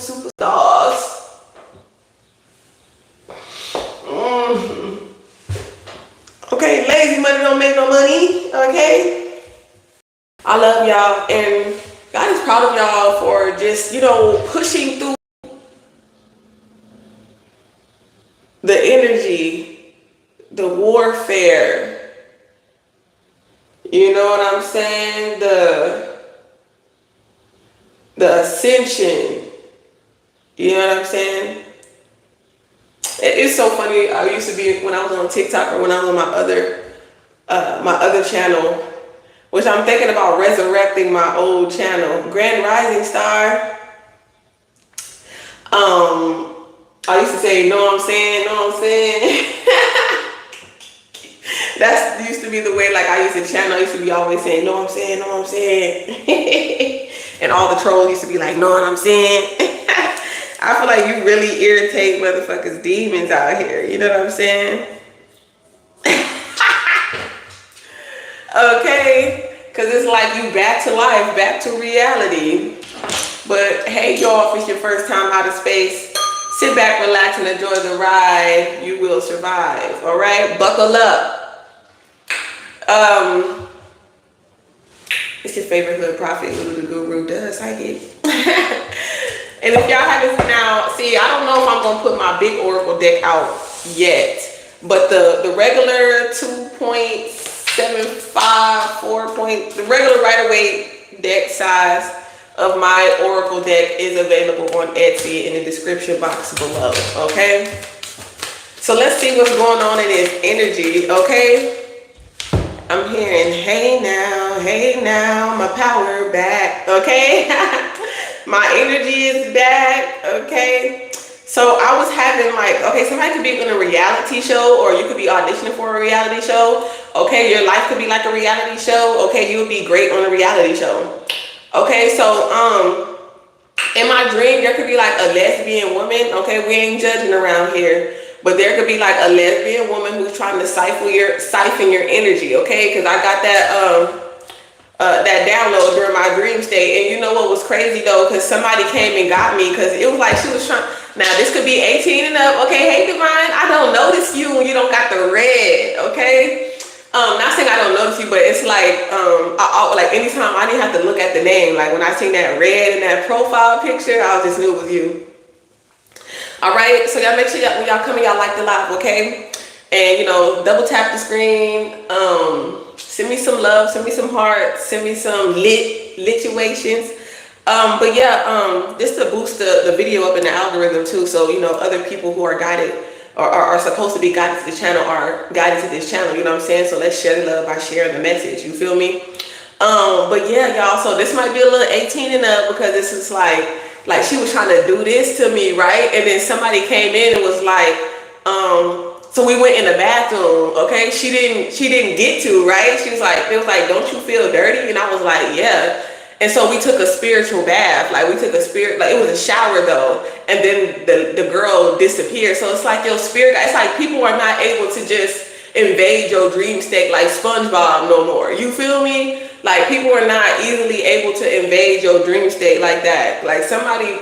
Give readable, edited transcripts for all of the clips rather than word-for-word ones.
superstars. Okay, lazy money don't make no money. Okay, I love y'all, and God is proud of y'all for just, pushing through the energy, the warfare. You know what I'm saying? The ascension. You know what I'm saying? It's so funny. I used to be, when I was on TikTok or when I was on my other channel, which I'm thinking about resurrecting my old channel, Grand Rising Star. I used to say, know what I'm saying, know what I'm saying. That used to be the way, like, I used to channel. I used to be always saying, know what I'm saying, know what I'm saying. And all the trolls used to be like, know what I'm saying. I feel like you really irritate motherfuckers, demons out here. You know what I'm saying? Okay? Because it's like you back to life, back to reality. But hey, y'all, if it's your first time out of space, sit back, relax, and enjoy the ride. You will survive. All right? Buckle up. It's your favorite hood prophet, Lulu the Guru, does psychic. And if y'all haven't now, see, I don't know if I'm gonna put my big oracle deck out yet, but the regular 2.75, the regular Rider-Waite deck size of my oracle deck is available on Etsy in the description box below. Okay, so let's see what's going on in this energy. Okay, I'm hearing, hey now, my power back. Okay. My energy is back. Okay, so I was having somebody could be in a reality show, or you could be auditioning for a reality show. Okay, your life could be like a reality show. Okay, you would be great on a reality show. Okay, so in my dream there could be like a lesbian woman. Okay, we ain't judging around here, but there could be like a lesbian woman who's trying to siphon your energy. Okay, because I got that download during my dream state. And you know what was crazy though, because somebody came and got me, because it was like she was trying. Now this could be 18 and up. Okay, hey Divine, I don't notice you when you don't got the red. Okay, not saying I don't notice you, but it's like like anytime I didn't have to look at the name. Like when I seen that red in that profile picture, I just knew it was you. All right, so y'all make sure when y'all come in, y'all like the live. Okay, and double tap the screen. Send me some love, send me some hearts, send me some lituations. But yeah, this to boost the video up in the algorithm too. So, other people who are guided or are supposed to be guided to the channel are guided to this channel. You know what I'm saying? So let's share the love by sharing the message. You feel me? But yeah, y'all, so this might be a little 18 and up, because this is like she was trying to do this to me, right? And then somebody came in and was like, so we went in the bathroom, okay? She didn't get to, right? It was like, don't you feel dirty? And I was like, yeah. And so we took a spiritual bath. Like it was a shower though. And then the girl disappeared. So it's like your spirit, it's like people are not able to just invade your dream state like SpongeBob no more. You feel me? Like people are not easily able to invade your dream state like that. Like somebody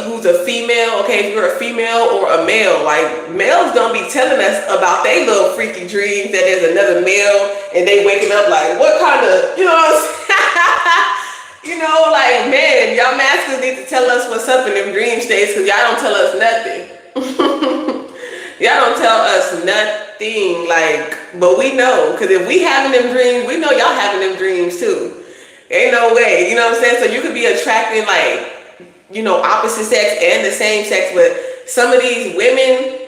who's a female, okay, if you're a female or a male, like males don't be telling us about their little freaky dreams that there's another male and they waking up like, what kind of, like, man, y'all masculines need to tell us what's up in them dream states, because y'all don't tell us nothing. Y'all don't tell us nothing, but we know, because if we having them dreams, we know y'all having them dreams too. Ain't no way, you know what I'm saying? So you could be attracting opposite sex and the same sex, but some of these women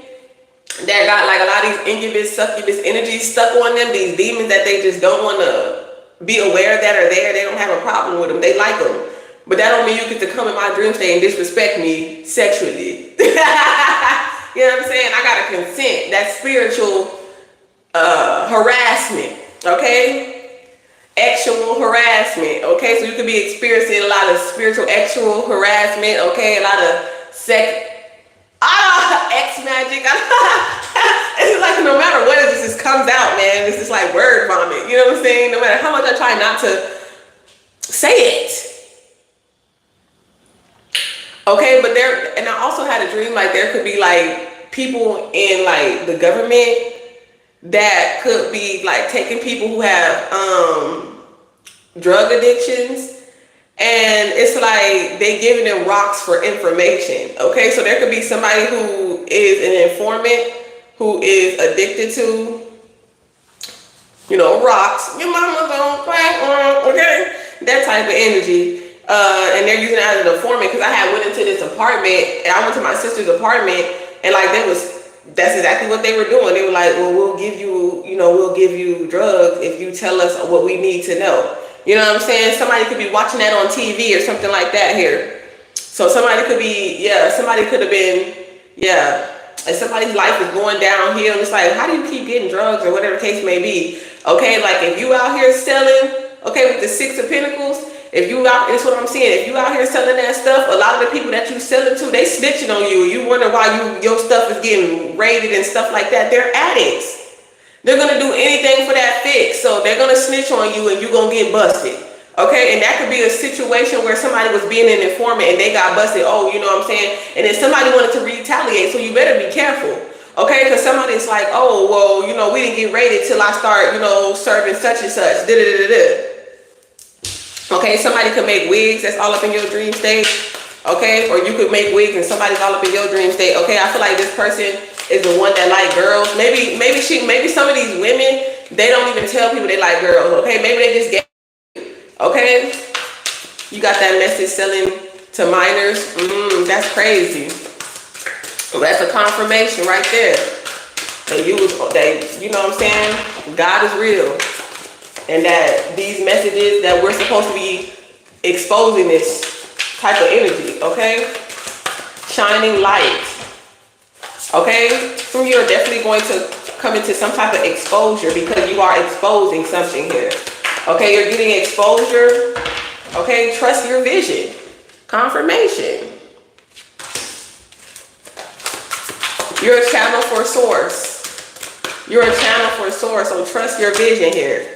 that got like a lot of these incubus, succubus energies stuck on them, these demons that they just don't want to be aware that are there, they don't have a problem with them, they like them. But that don't mean you get to come in my dream state and disrespect me sexually. You know what I'm saying? I gotta consent. That's spiritual harassment, okay? Actual harassment, okay? So you could be experiencing a lot of spiritual actual harassment, okay? A lot of X magic. It's like no matter what it just comes out, man. It's just like word vomit. You know what I'm saying? No matter how much I try not to say it. Okay, but and I also had a dream like there could be like people in like the government that could be like taking people who have drug addictions, and it's like they giving them rocks for information. Okay, so there could be somebody who is an informant who is addicted to, you know, rocks. Your mama's on crack, okay, that type of energy. And they're using it as an informant, because I had went into this apartment, and I went to my sister's apartment, and like that's exactly what they were doing. They were like, well, we'll give you drugs if you tell us what we need to know. You know what I'm saying? Somebody could be watching that on TV or something like that here. So somebody could have been, and somebody's life is going downhill, and it's like, how do you keep getting drugs or whatever the case may be? Okay, like if you out here selling, okay, with the Six of Pentacles, that's what I'm saying. If you out here selling that stuff, a lot of the people that you selling to, they snitching on you. You wonder why your stuff is getting raided and stuff like that. They're addicts. They're gonna do anything for that fix. So they're gonna snitch on you, and you're gonna get busted. Okay, and that could be a situation where somebody was being an informant and they got busted. Oh, you know what I'm saying? And then somebody wanted to retaliate. So you better be careful. Okay, because somebody's like, oh, well, you know, we didn't get raided till I start, you know, serving such and such. Okay, somebody could make wigs that's all up in your dream state. Okay, or you could make wigs and somebody's all up in your dream state. Okay, I feel like this person is the one that like girls. Maybe some of these women, they don't even tell people they like girls. Okay, maybe they just get. Okay, you got that message selling to minors. That's crazy. Well, that's a confirmation right there. And you know what I'm saying? God is real. And that these messages that we're supposed to be exposing this type of energy, okay? Shining light, okay? Some of you are definitely going to come into some type of exposure because you are exposing something here. Okay, you're getting exposure. Okay, trust your vision. Confirmation. You're a channel for source. You're a channel for source, so trust your vision here.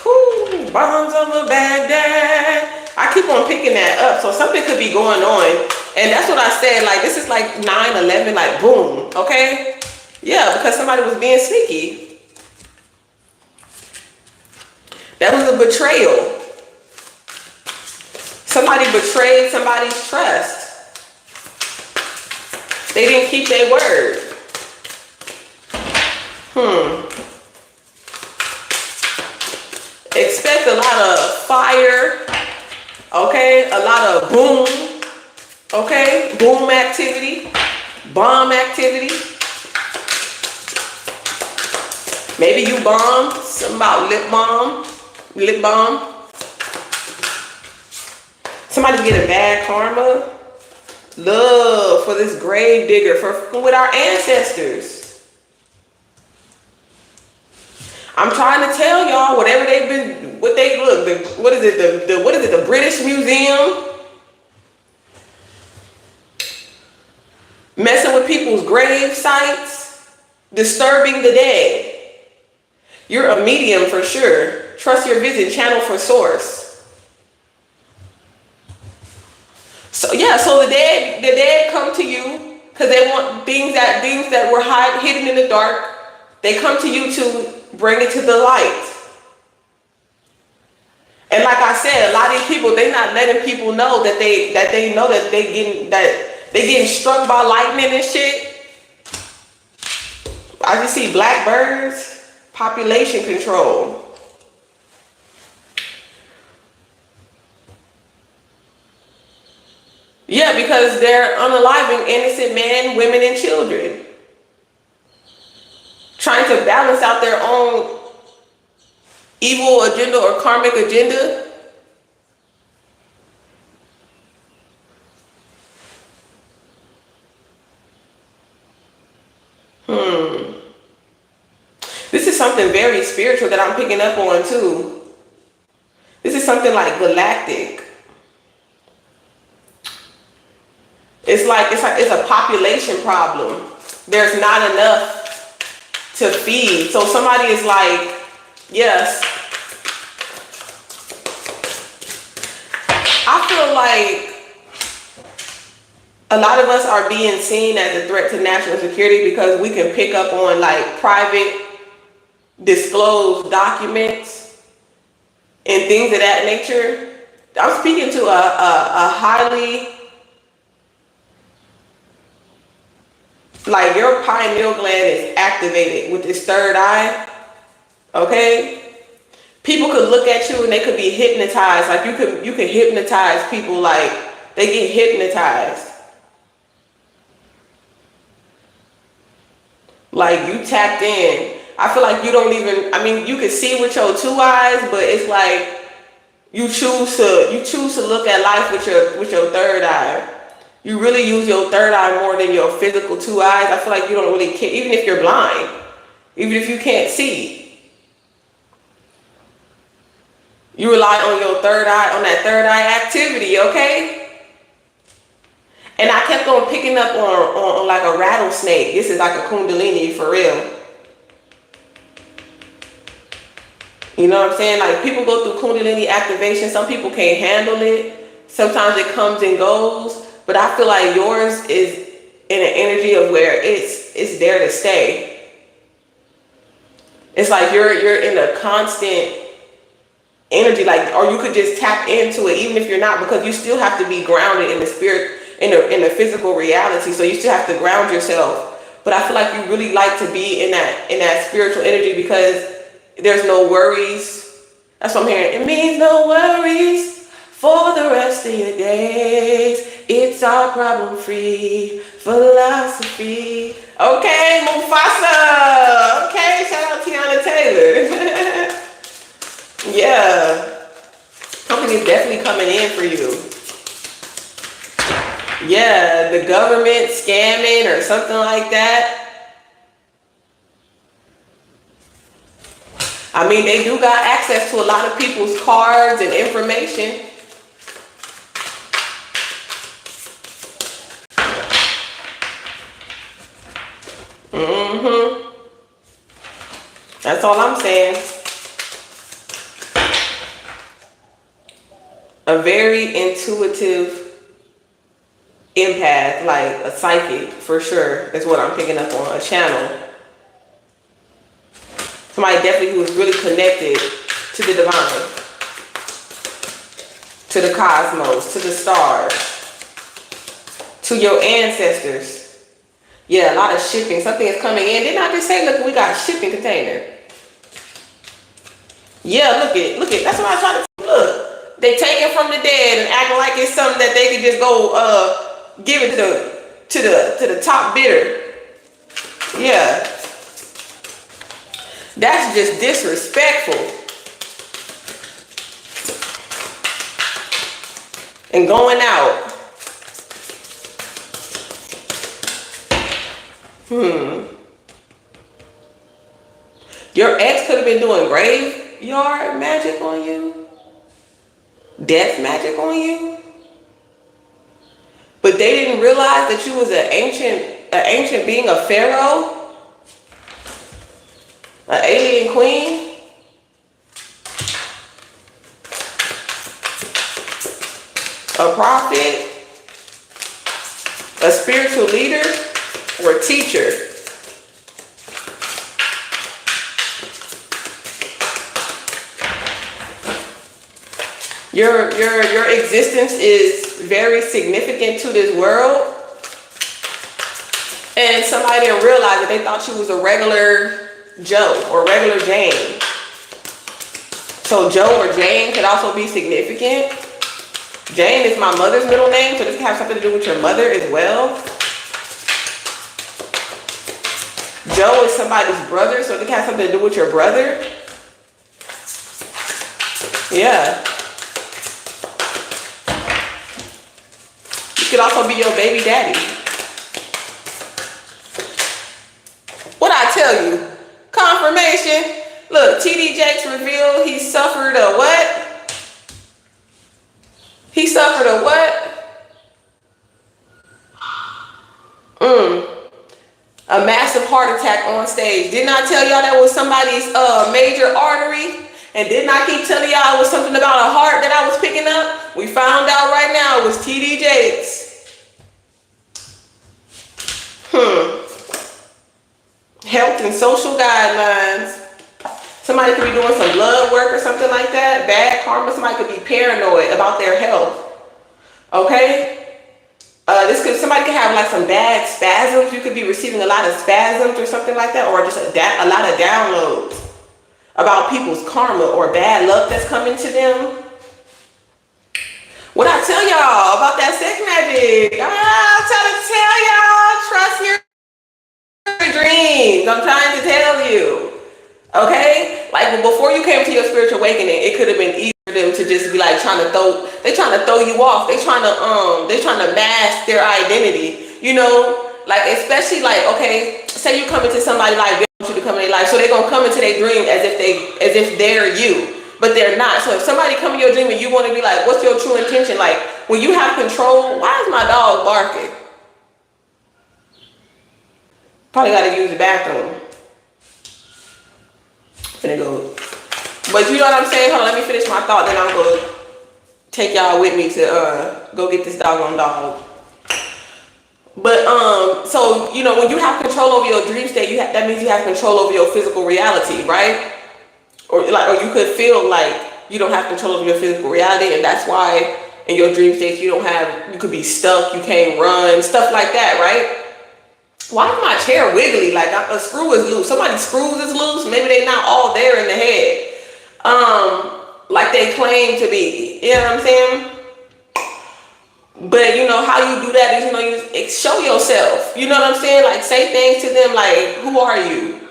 Whoo, bombs of a Baghdad. I keep on picking that up, so something could be going on. And that's what I said, like this is like 9/11, like boom, okay? Yeah, because somebody was being sneaky. That was a betrayal. Somebody betrayed somebody's trust. They didn't keep their word. Expect a lot of fire, okay? A lot of boom, okay? Boom activity, bomb activity. Maybe you bombed, something about lip balm. Somebody get a bad karma. Love for this grave digger, for with our ancestors. I'm trying to tell y'all, whatever they've been, what is it, the British Museum? Messing with people's grave sites, disturbing the dead. You're a medium for sure. Trust your vision, channel for source. So yeah, so the dead come to you because they want things that were hidden in the dark. They come to you to bring it to the light. And like I said, a lot of these people, they're not letting people know that they know that they getting struck by lightning and shit. I just see black birds. Population control. Yeah, because they're unaliving innocent men, women, and children. Trying to balance out their own evil agenda or karmic agenda. This is something very spiritual that I'm picking up on too. This is something like galactic. It's a population problem. There's not enough to feed. So somebody is like, yes. I feel like a lot of us are being seen as a threat to national security because we can pick up on like private disclosed documents and things of that nature. I'm speaking to a highly, like your pineal gland is activated with this third eye, okay? People could look at you and they could be hypnotized. Like you could hypnotize people, like they get hypnotized. Like you tapped in. I feel like you don't even, I mean, you can see with your two eyes, but it's like you choose to look at life with your third eye. You really use your third eye more than your physical two eyes. I feel like you don't really care, even if you're blind, even if you can't see. You rely on your third eye, on that third eye activity, okay? And I kept on picking up on like a rattlesnake. This is like a kundalini for real. You know what I'm saying? Like people go through kundalini activation. Some people can't handle it. Sometimes it comes and goes. But I feel like yours is in an energy of where it's there to stay. It's like you're in a constant energy, like, or you could just tap into it even if you're not, because you still have to be grounded in the spirit, in the physical reality. So you still have to ground yourself. But I feel like you really like to be in that spiritual energy because there's no worries. That's what I'm hearing. It means no worries for the rest of your days. It's all problem-free philosophy. Okay, Mufasa. Okay, shout out Tiana Taylor. Yeah. Something is definitely coming in for you. Yeah, the government scamming or something like that. I mean, they do got access to a lot of people's cards and information. That's all I'm saying. A very intuitive empath, like a psychic for sure, is what I'm picking up on. A channel. Somebody definitely who is really connected to the divine, to the cosmos, to the stars, to your ancestors. Yeah, a lot of shipping. Something is coming in. Didn't I just say, look, we got a shipping container? Yeah, look it. That's what I try to look. They take it from the dead and acting like it's something that they can just go give it to the top bidder. Yeah. That's just disrespectful. And going out. Your ex could have been doing graveyard magic on you. Death magic on you. But they didn't realize that you was an ancient being, a pharaoh. An alien queen. A prophet. A spiritual leader or teacher. Your existence is very significant to this world. And somebody didn't realize that. They thought you was a regular Joe or regular Jane. So Joe or Jane could also be significant. Jane is my mother's middle name, so this can have something to do with your mother as well. Joe is somebody's brother, so it can have something to do with your brother. Yeah. It could also be your baby daddy. What I tell you? Confirmation. Look, TD Jakes revealed he suffered a what? He suffered a what? A massive heart attack on stage. Didn't I tell y'all that was somebody's major artery? And didn't I keep telling y'all it was something about a heart that I was picking up? We found out right now it was TD Jakes. Health and social guidelines. Somebody could be doing some blood work or something like that. Bad karma. Somebody could be paranoid about their health. Okay? Somebody could have like some bad spasms. You could be receiving a lot of spasms or something like that, or just a lot of downloads about people's karma or bad luck that's coming to them. What I tell y'all about that sex magic? I'm trying to tell y'all, trust your dreams. I'm trying to tell you. Okay? Like before you came to your spiritual awakening, it could have been easy for them to just be like trying to throw you off. They trying to mask their identity. You know? Like especially like, okay, say you come into somebody like they want you to come in their life, so they're gonna come into their dream as if they're you. But they're not. So if somebody come in your dream and you want to be like, what's your true intention? Like when you have control, why is my dog barking? Probably got to use the bathroom. Finna go. But you know what I'm saying? Hold on, let me finish my thought. Then I'm going to take y'all with me to go get this doggone dog. But so you know when you have control over your dream state, that means you have control over your physical reality, right? Or you could feel like you don't have control over your physical reality, and that's why in your dream states you could be stuck, you can't run, stuff like that, right? Why is my chair wiggly? Like a screw is loose. Somebody's screws is loose. Maybe they're not all there in the head, like they claim to be. You know what I'm saying? But you know how you do that is you show yourself. You know what I'm saying? Like say things to them like, "Who are you?"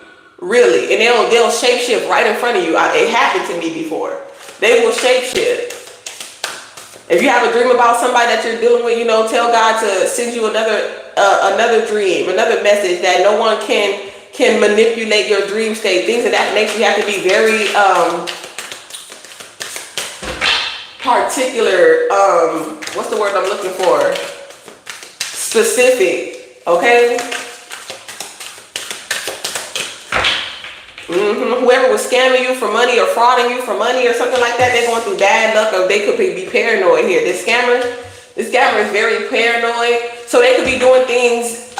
Really, and they'll shapeshift right in front of you. It happened to me before. They will shapeshift. If you have a dream about somebody that you're dealing with, tell God to send you another dream, another message that no one can manipulate your dream state. Things of that nature. You have to be very particular. What's the word I'm looking for? Specific. Okay. Whoever was scamming you for money or frauding you for money or something like that, they're going through bad luck, or they could be paranoid here. This scammer is very paranoid, so they could be doing things.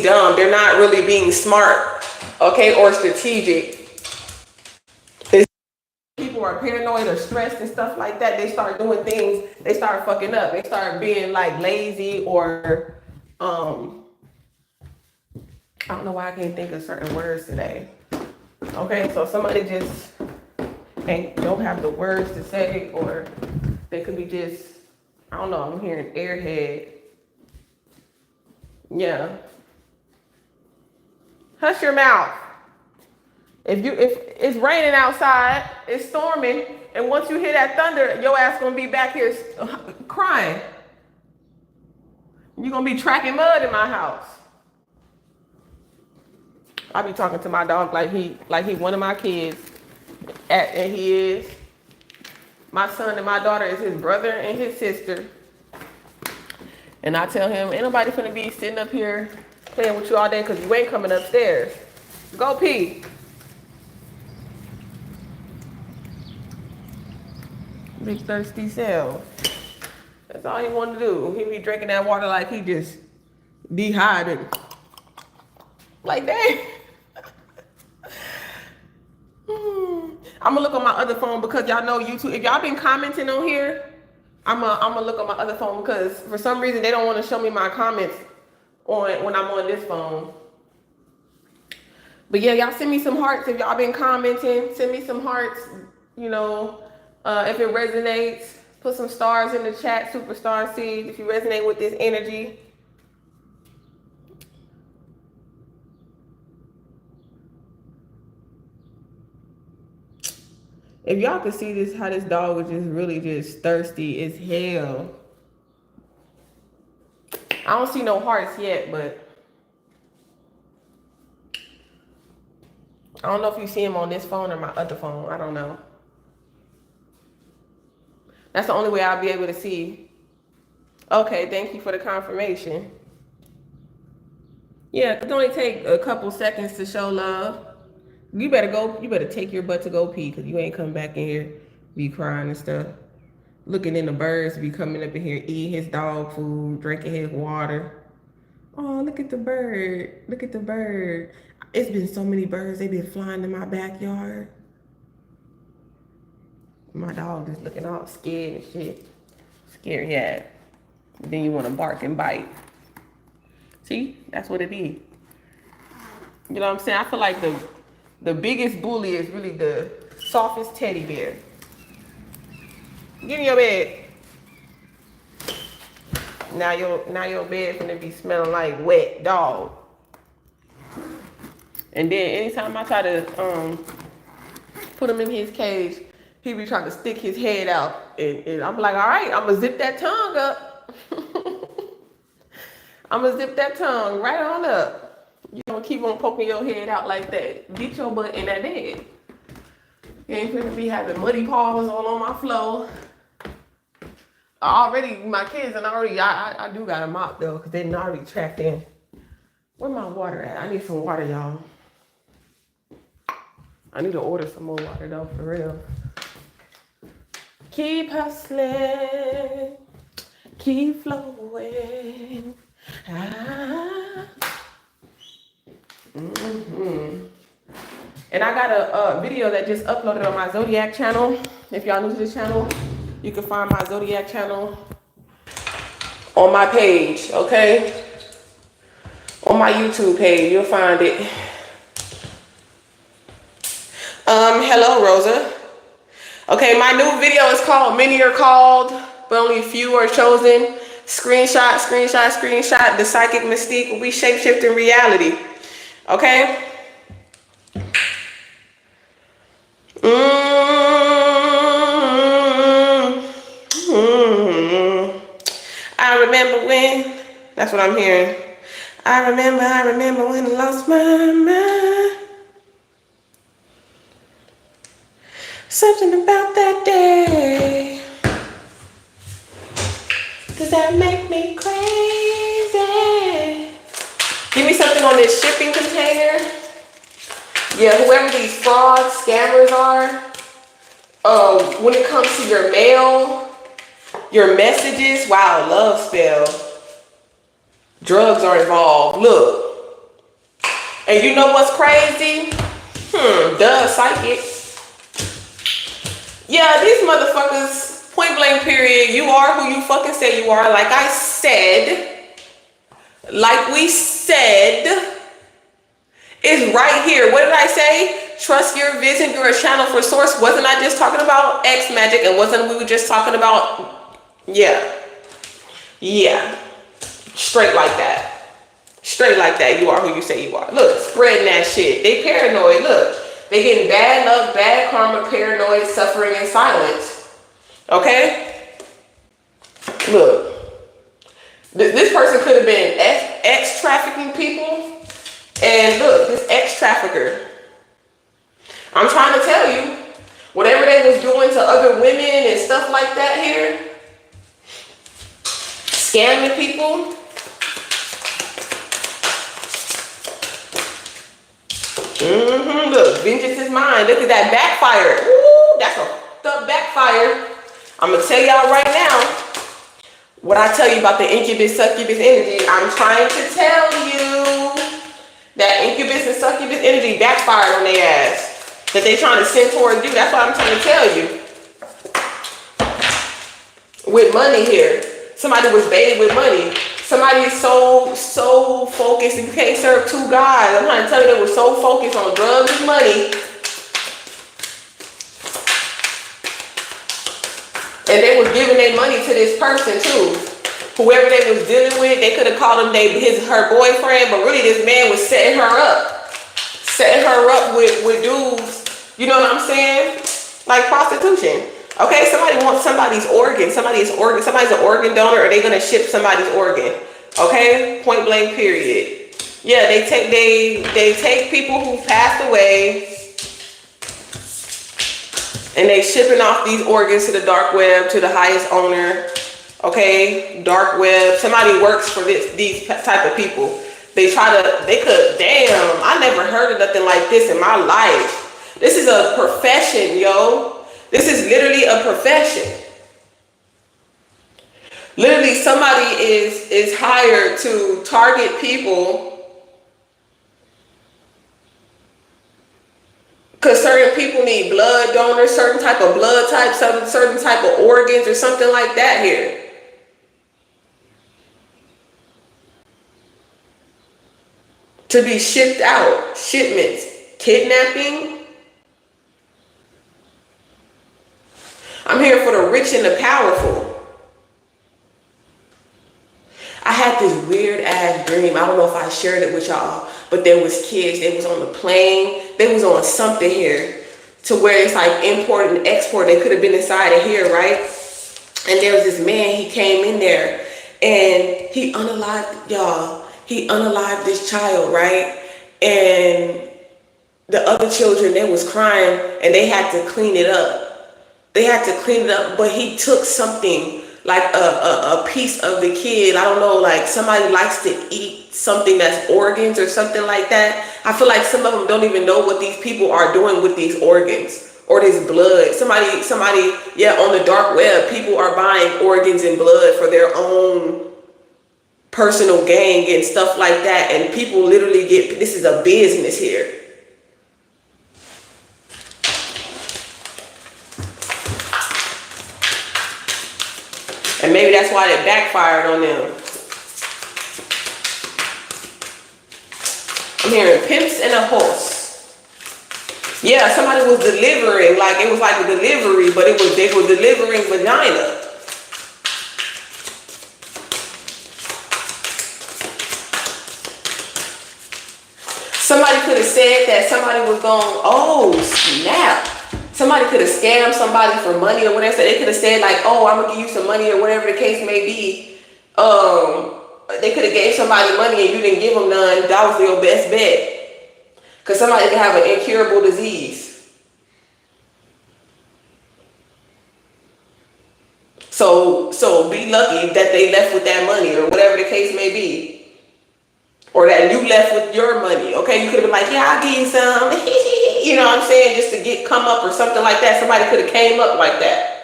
Dumb. They're not really being smart, okay, or strategic. People are paranoid or stressed and stuff like that. They start doing things. They start fucking up. They start being like lazy or I don't know why I can't think of certain words today. Okay, so somebody just don't have the words to say, or they could be just, I don't know, I'm hearing airhead. Yeah. Hush your mouth. If it's raining outside, it's storming, and once you hear that thunder, your ass gonna be back here crying. You're gonna be tracking mud in my house. I be talking to my dog like he one of my kids, and he is. My son and my daughter is his brother and his sister. And I tell him, ain't nobody finna be sitting up here playing with you all day because you ain't coming upstairs. Go pee. Big thirsty self. That's all he wanted to do. He be drinking that water like he just dehydrated. Like that. I'm gonna look on my other phone because y'all know YouTube. If y'all been commenting on here, I'm gonna look on my other phone because for some reason they don't want to show me my comments when I'm on this phone. But yeah, y'all send me some hearts if y'all been commenting. Send me some hearts. If it resonates, put some stars in the chat. Superstar seed if you resonate with this energy. If y'all could see this, how this dog was just really just thirsty as hell. I don't see no hearts yet, but I don't know if you see him on this phone or my other phone. I don't know. That's the only way I'll be able to see. Okay, thank you for the confirmation. Yeah, it only take a couple seconds to show love. You better take your butt to go pee because you ain't coming back in here be crying and stuff. Looking in the birds be coming up in here eating his dog food, drinking his water. Oh, look at the bird. Look at the bird. It's been so many birds. They've been flying in my backyard. My dog is looking all scared and shit. Scary ass. Then you want to bark and bite. See? That's what it is. You know what I'm saying? I feel like the biggest bully is really the softest teddy bear. Get in your bed. Now your bed gonna be smelling like wet dog. And then anytime I try to put him in his cage, he be trying to stick his head out, and I'm like, all right, I'm gonna zip that tongue up. I'm gonna zip that tongue right on up. You don't keep on poking your head out like that. Get your butt in that bed. You ain't finna be having muddy paws all on my floor. Already, my kids, and I do got a mop though, because they already trapped in. Where my water at? I need some water, y'all. I need to order some more water though, for real. Keep hustling, keep flowing. And I got a video that just uploaded on my Zodiac channel. If y'all new to this channel, you can find my Zodiac channel on my page, okay? On my YouTube page, you'll find it. Hello, Rosa. Okay, my new video is called Many Are Called, but only few are chosen. Screenshot, screenshot, screenshot. The psychic mystique, we shapeshifting reality. Okay? I remember when, that's what I'm hearing. I remember when I lost my mind. Something about that day. Does that make me crazy? Give me something on this shipping container. Yeah, whoever these fraud scammers are, when it comes to your mail, your messages, wow, love spell. Drugs are involved. Look. And you know what's crazy? Duh, psychic. Yeah, these motherfuckers, point blank period, you are who you fucking say you are. Like I said, like we said, it's right here. What did I say? Trust your vision. You're a channel for source. Wasn't I just talking about X magic? And wasn't we were just talking about, yeah. Straight like that. Straight like that. You are who you say you are. Look, spreading that shit. They paranoid. Look. They getting bad luck, bad karma, paranoid, suffering, and silence. Okay? Look. This person could have been ex-trafficking people. And look, this ex-trafficker. I'm trying to tell you, whatever they was doing to other women and stuff like that here, scamming people, look, vengeance is mine. Look at that backfire. Ooh, that's a the backfire. I'm gonna tell y'all right now what I tell you about the incubus succubus energy. I'm trying to tell you that incubus and succubus energy backfired on their ass. That they trying to send towards you. That's what I'm trying to tell you. With money here, somebody was baited with money. Somebody is so focused, and you can't serve two gods. I'm trying to tell you, they were so focused on drugs and money. And they was giving their money to this person too. Whoever they was dealing with, they could have called him her boyfriend, but really this man was setting her up. Setting her up with dudes. You know what I'm saying? Like prostitution. Okay, somebody wants somebody's organ. Somebody's an organ donor, or they're gonna ship somebody's organ. Okay, point blank period. Yeah, they take people who passed away, and they shipping off these organs to the dark web, to the highest owner. Okay, dark web. Somebody works for these type of people. Damn, I never heard of nothing like this in my life. This is a profession, yo. This is literally a profession. Literally, somebody is hired to target people because certain people need blood donors, certain type of blood type, certain type of organs or something like that here. To be shipped out, shipments, kidnapping. I'm here for the rich and the powerful. I had this weird ass dream. I don't know if I shared it with y'all, but there was kids. They was on the plane. They was on something here to where it's like import and export. They could have been inside of here, right? And there was this man. He came in there and he unalived y'all. He unalived this child, right? And the other children, they was crying and they had to clean it up. They had to clean it up, but he took something like a piece of the kid. I don't know, like somebody likes to eat something that's organs or something like that. I feel like some of them don't even know what these people are doing with these organs or this blood. Somebody, yeah, on the dark web, people are buying organs and blood for their own personal gain and stuff like that. And people literally get, this is a business here. And maybe that's why it backfired on them. I'm hearing pimps and a horse. Yeah, somebody was delivering, like it was like a delivery, but they were delivering vagina. Somebody could have said that somebody was going, oh snap. Somebody could have scammed somebody for money or whatever. They could have said like, oh, I'm gonna give you some money or whatever the case may be. They could have gave somebody money and you didn't give them none. That was your best bet. Because somebody could have an incurable disease. So be lucky that they left with that money or whatever the case may be. Or that you left with your money. Okay, you could have been like, yeah, I'll give you some. You know what I'm saying? Just to come up or something like that. Somebody could have came up like that.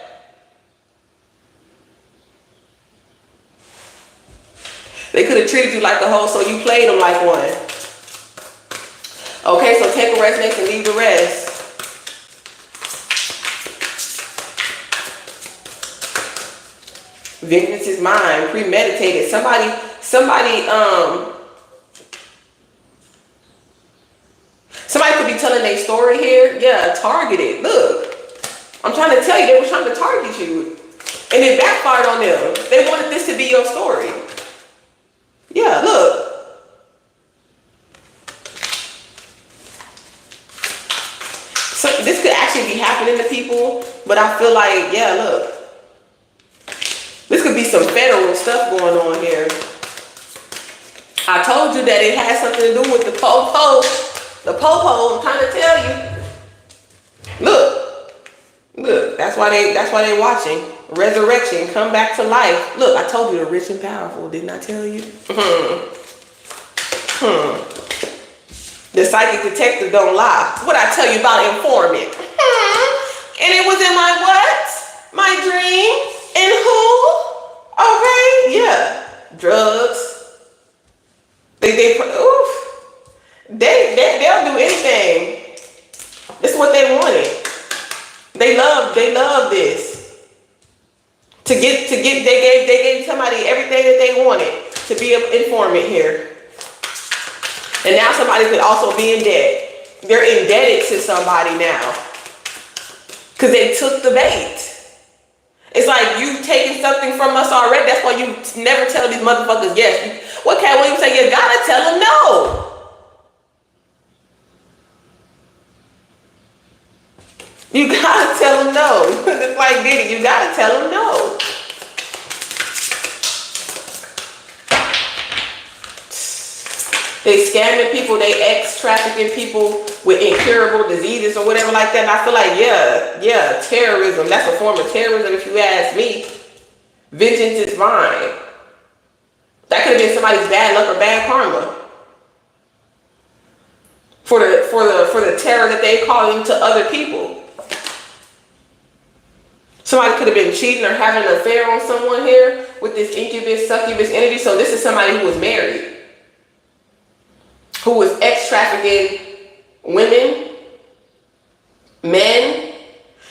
They could have treated you like a hoe, so you played them like one. Okay, so take a rest next and leave the rest. Vengeance is mine, premeditated. Somebody could be telling their story here. Yeah, targeted. Look, I'm trying to tell you, they were trying to target you. And it backfired on them. They wanted this to be your story. Yeah, look. So this could actually be happening to people, but I feel like, yeah, look. This could be some federal stuff going on here. I told you that it has something to do with the po-po. The po-po, I'm trying to tell you. Look, that's why they watching. Resurrection, come back to life. Look, I told you the rich and powerful, didn't I tell you? The psychic detective don't lie. What I tell you about informant. And it was in my what? My dream. And who? Okay, yeah. Drugs. They'll do anything. This is what they wanted. They love this. They gave somebody everything that they wanted to be an informant here. And now somebody could also be in debt. They're indebted to somebody now. Because they took the bait. It's like you taking something from us already. That's why you never tell these motherfuckers yes. What Cat Williams say? You gotta tell them no. You gotta tell them no. It's like Diddy. You gotta tell them no. They scamming people. They ex-trafficking people with incurable diseases or whatever like that. And I feel like, yeah, terrorism. That's a form of terrorism if you ask me. Vengeance is mine. That could have been somebody's bad luck or bad karma. For the terror that they calling to other people. Somebody could have been cheating or having an affair on someone here with this incubus, succubus energy. So this is somebody who was married, who was ex-trafficking women, men.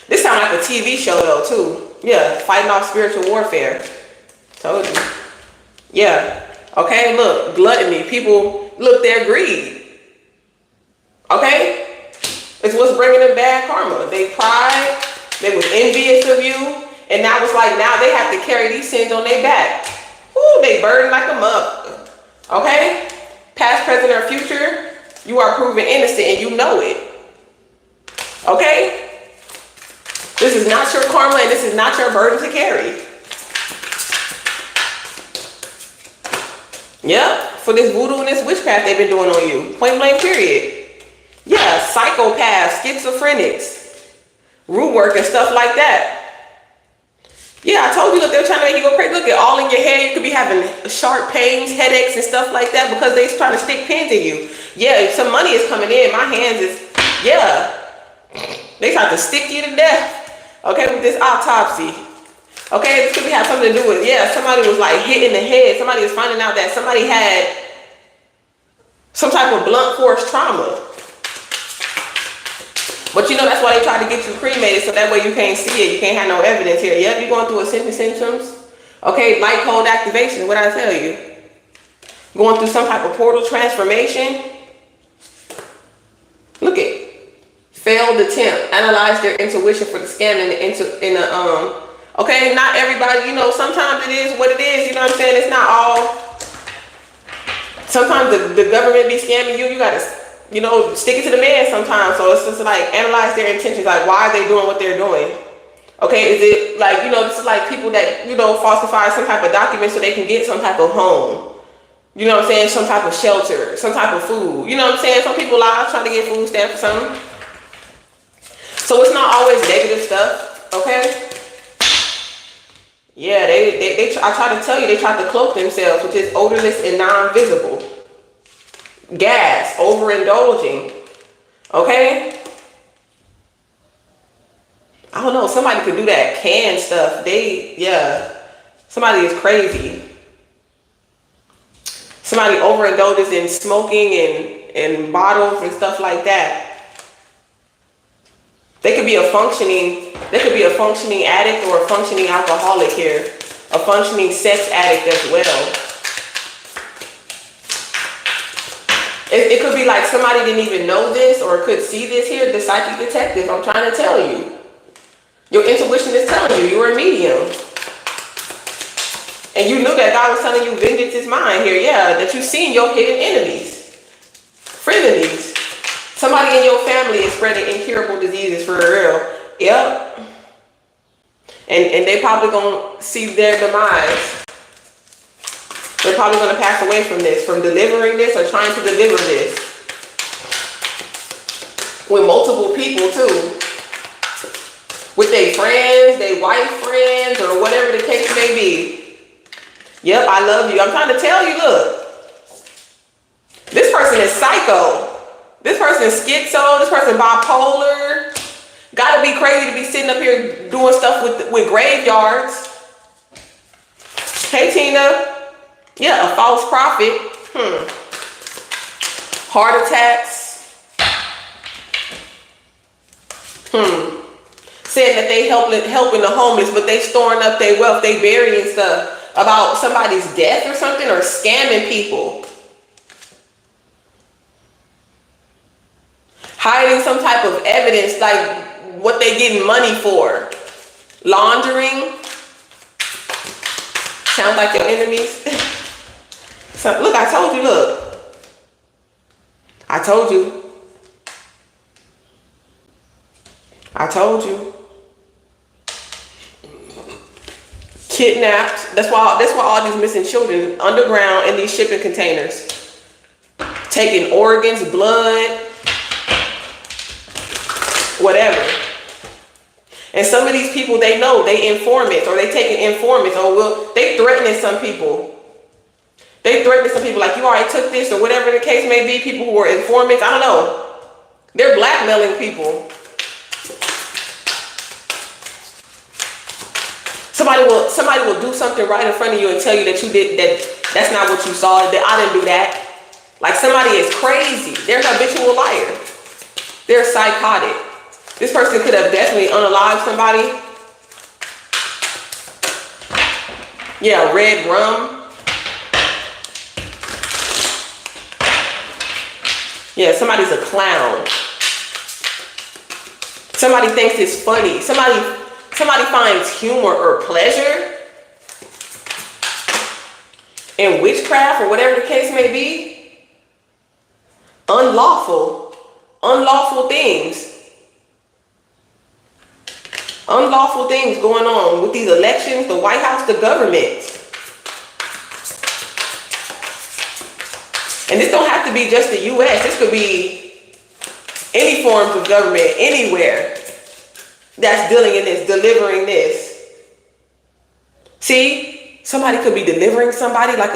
This sounds like a TV show though too. Yeah, fighting off spiritual warfare. Told you. Yeah. Okay, look, gluttony. People, look, their greed. Okay? It's what's bringing them bad karma. They pride, they was envious of you, and now it's like now they have to carry these sins on their back. Ooh, they burden like a mug. Okay? Past, present, or future, you are proven innocent and you know it. Okay? This is not your karma and this is not your burden to carry. Yep, for this voodoo and this witchcraft they've been doing on you. Point blank, period. Yeah, psychopaths, schizophrenics, root work and stuff like that. Yeah, I told you, look, they're trying to make you go crazy. Look, at all in your head. You could be having sharp pains, headaches, and stuff like that because they're trying to stick pins in you. Yeah, some money is coming in. My hands is, yeah. They tried to stick you to death. Okay, with this autopsy. Okay, this could have something to do with, yeah, somebody was like hit in the head. Somebody was finding out that somebody had some type of blunt force trauma. But you know, that's why they try to get you cremated so that way you can't see it. You can't have no evidence here. Yep, you're going through a symptoms. Okay, light cold activation, what I tell you? Going through some type of portal transformation. Look at failed attempt. Analyze their intuition for the scam okay, not everybody, you know, sometimes it is what it is, you know what I'm saying? It's not all. Sometimes the government be scamming you. You gotta, you know, stick it to the man sometimes. So it's just like analyze their intentions, like why are they doing what they're doing? Okay, is it like, you know, this is like people that, you know, falsify some type of document so they can get some type of home. You know what I'm saying? Some type of shelter, some type of food. You know what I'm saying? Some people lie trying to get food stamps or something. So it's not always negative stuff, okay? Yeah, I try to tell you, they try to cloak themselves, which is odorless and non-visible. Gas, overindulging, okay? I don't know, somebody could do that canned stuff. Somebody is crazy. Somebody overindulges in smoking and bottles and stuff like that. They could be a functioning addict or a functioning alcoholic here. A functioning sex addict as well. It could be like somebody didn't even know this or could see this here. The psychic detective, I'm trying to tell you. Your intuition is telling you, you're a medium. And you knew that God was telling you vengeance is mine here. Yeah, that you've seen your hidden enemies. Frenemies. Somebody in your family is spreading incurable diseases for real. Yep. And they probably gonna see their demise. They're probably gonna pass away from this, from delivering this or trying to deliver this. With multiple people too. With their friends, their wife friends, or whatever the case may be. Yep, I love you. I'm trying to tell you, look. This person is psycho. This person is schizo, this person bipolar. Gotta be crazy to be sitting up here doing stuff with graveyards. Hey, Tina. Yeah, a false prophet. Heart attacks. Saying that they helping the homeless, but they storing up their wealth, they burying stuff about somebody's death or something, or scamming people. Hiding some type of evidence, like what they getting money for. Laundering. Sound like your enemies. So, look, I told you, look. I told you. I told you. Kidnapped. That's why all these missing children underground in these shipping containers. Taking organs, blood, whatever. And some of these people, they know, they informants, or they taking informants, or they threatening some people. They threatening some people like, you already took this, or whatever the case may be. People who are informants, I don't know. They're blackmailing people. Somebody will do something right in front of you and tell you that you did that's not what you saw, that I didn't do that. Like somebody is crazy. They're an habitual liar. They're psychotic. This person could have definitely unalived somebody. Yeah, red rum. Yeah, somebody's a clown. Somebody thinks it's funny. Somebody finds humor or pleasure in witchcraft or whatever the case may be. Unlawful things. Unlawful things going on with these elections, the White House, the government. And this don't have to be just the U.S. This could be any forms of government, anywhere that's dealing in this, delivering this. See, somebody could be delivering somebody like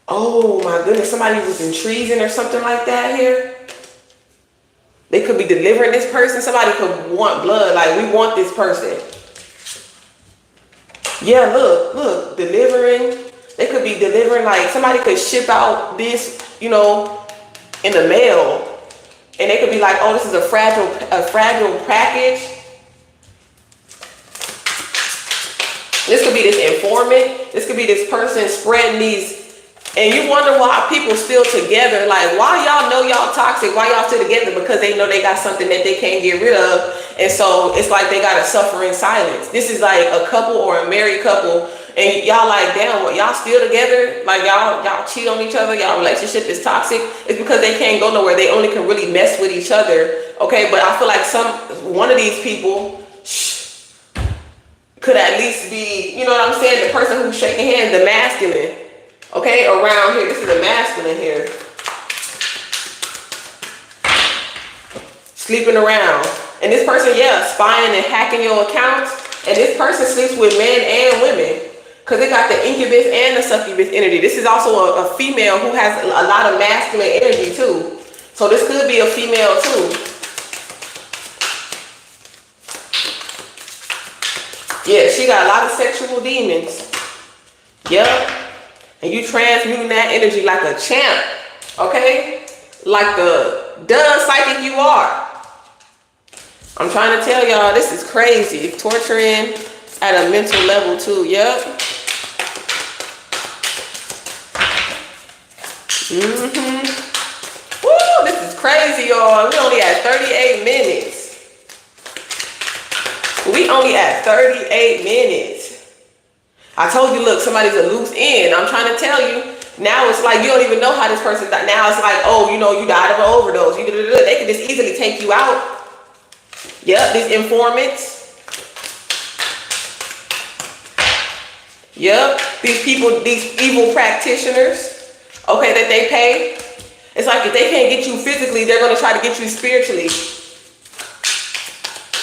oh my goodness, somebody was in treason or something like that here. They could be delivering this person. Somebody could want blood, like we want this person. Yeah, look, delivering. They could be delivering, like somebody could ship out this, in the mail. And they could be like, oh, this is a fragile package. This could be this informant. This could be this person spreading these. And you wonder why people still together. Like, why y'all know y'all toxic? Why y'all still together? Because they know they got something that they can't get rid of. And so it's like they got to suffer in silence. This is like a couple or a married couple. And y'all like, damn, what, y'all still together? Like y'all cheat on each other. Y'all relationship is toxic. It's because they can't go nowhere. They only can really mess with each other. Okay, but I feel like one of these people could at least be, you know what I'm saying? The person who's shaking hands, the masculine. Okay, around here. This is a masculine here. Sleeping around. And this person, spying and hacking your accounts. And this person sleeps with men and women. Because they got the incubus and the succubus energy. This is also a female who has a lot of masculine energy too. So this could be a female too. Yeah, she got a lot of sexual demons. Yep. And you transmuting that energy like a champ. Okay? Like the psychic you are. I'm trying to tell y'all, this is crazy. Torturing at a mental level too. Yep. Woo, this is crazy, y'all. We only at 38 minutes. We only at 38 minutes. I told you, look, somebody's a loose end. I'm trying to tell you. Now it's like you don't even know how this person died. Now it's like, oh, you died of an overdose. They can just easily take you out. Yep, these informants. Yep, these people, these evil practitioners. Okay, that they pay. It's like if they can't get you physically, they're going to try to get you spiritually.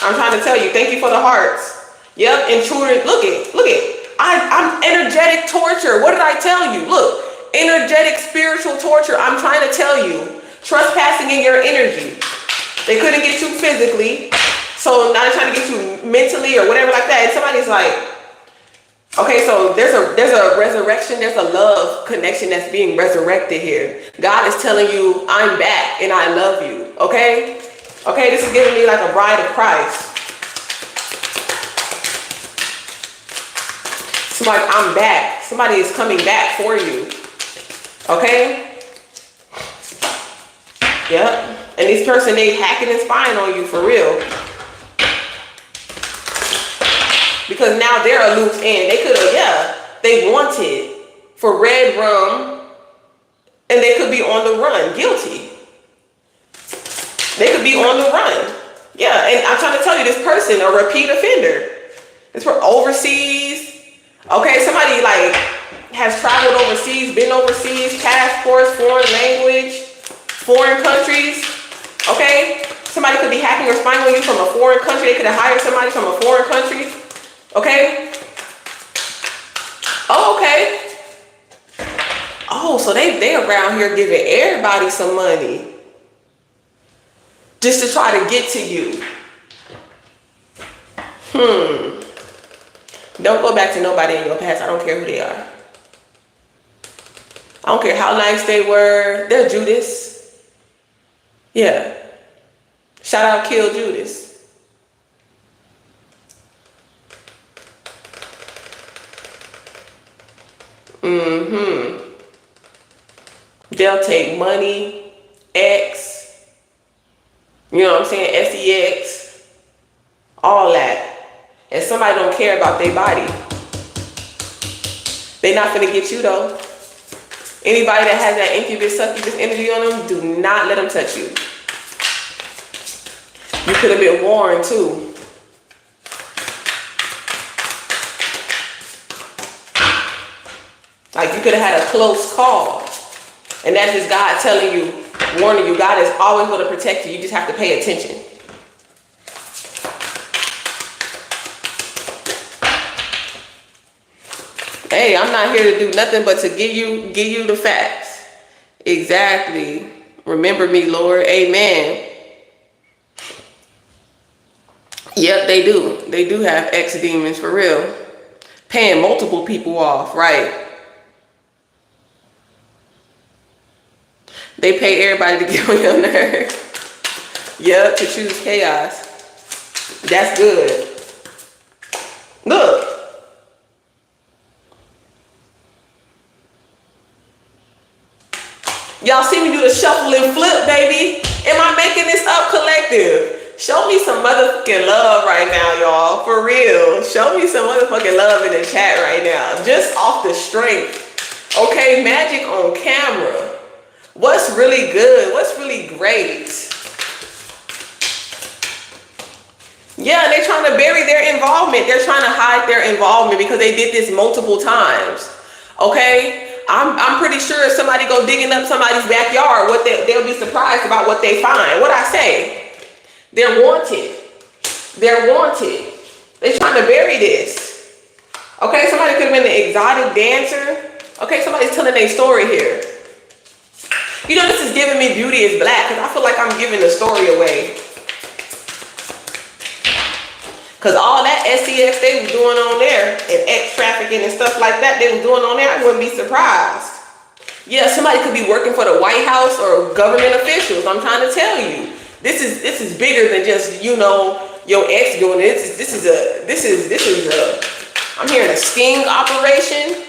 I'm trying to tell you. Thank you for the hearts. Yep, intruder. Look it. I'm energetic torture. What did I tell you? Look, energetic spiritual torture. I'm trying to tell you. Trespassing in your energy. They couldn't get you physically. So now they're trying to get you mentally or whatever like that. And somebody's like, okay, so there's a resurrection, there's a love connection that's being resurrected here. God is telling you, I'm back and I love you. Okay? Okay, this is giving me like a bride of Christ. It's like, I'm back. Somebody is coming back for you. Okay? Yep. And this person, they hacking and spying on you for real. Because now they're a loose end. They could have, they wanted for red rum, and they could be on the run, guilty. They could be on the run. Yeah, and I'm trying to tell you, this person, a repeat offender. It's for overseas. Okay, somebody like has traveled overseas, been overseas, passports, foreign language, foreign countries. Okay, somebody could be hacking or spying on you from a foreign country. They could have hired somebody from a foreign country. Okay. Oh, okay. Oh, so they around here giving everybody some money just to try to get to you. Don't go back to nobody in your past. I don't care who they are. I don't care how nice they were. They're Judas. Yeah. Shout out Kill Judas. They'll take money, X, you know what I'm saying, SEX, all that. And somebody don't care about their body. They not finna get you though. Anybody that has that incubus, succubus energy on them, do not let them touch you. You could have been warned too. Like you could have had a close call. And that's just God telling you, warning you. God is always going to protect you. You just have to pay attention. Hey, I'm not here to do nothing but to give you the facts. Exactly. Remember me, Lord. Amen. Yep, they do. They do have ex-demons for real. Paying multiple people off, right? They pay everybody to get on your nerve. Yep, to choose chaos. That's good. Look. Y'all see me do the shuffle and flip, baby? Am I making this up, collective? Show me some motherfucking love right now, y'all. For real. Show me some motherfucking love in the chat right now. Just off the strength. Okay, magic on camera. What's really good? What's really great? Yeah, they're trying to bury their involvement. They're trying to hide their involvement because they did this multiple times. Okay? I'm pretty sure if somebody go digging up somebody's backyard, they'll be surprised about what they find. What I say? They're wanted. They're wanted. They're trying to bury this. Okay, somebody could have been an exotic dancer. Okay, somebody's telling their story here. You know, this is giving me Beauty is Black because I feel like I'm giving the story away. Because all that SEX they was doing on there and X trafficking and stuff like that they was doing on there, I wouldn't be surprised. Yeah, somebody could be working for the White House or government officials. I'm trying to tell you. This is bigger than just, you know, your ex doing it. This is a I'm hearing a sting operation.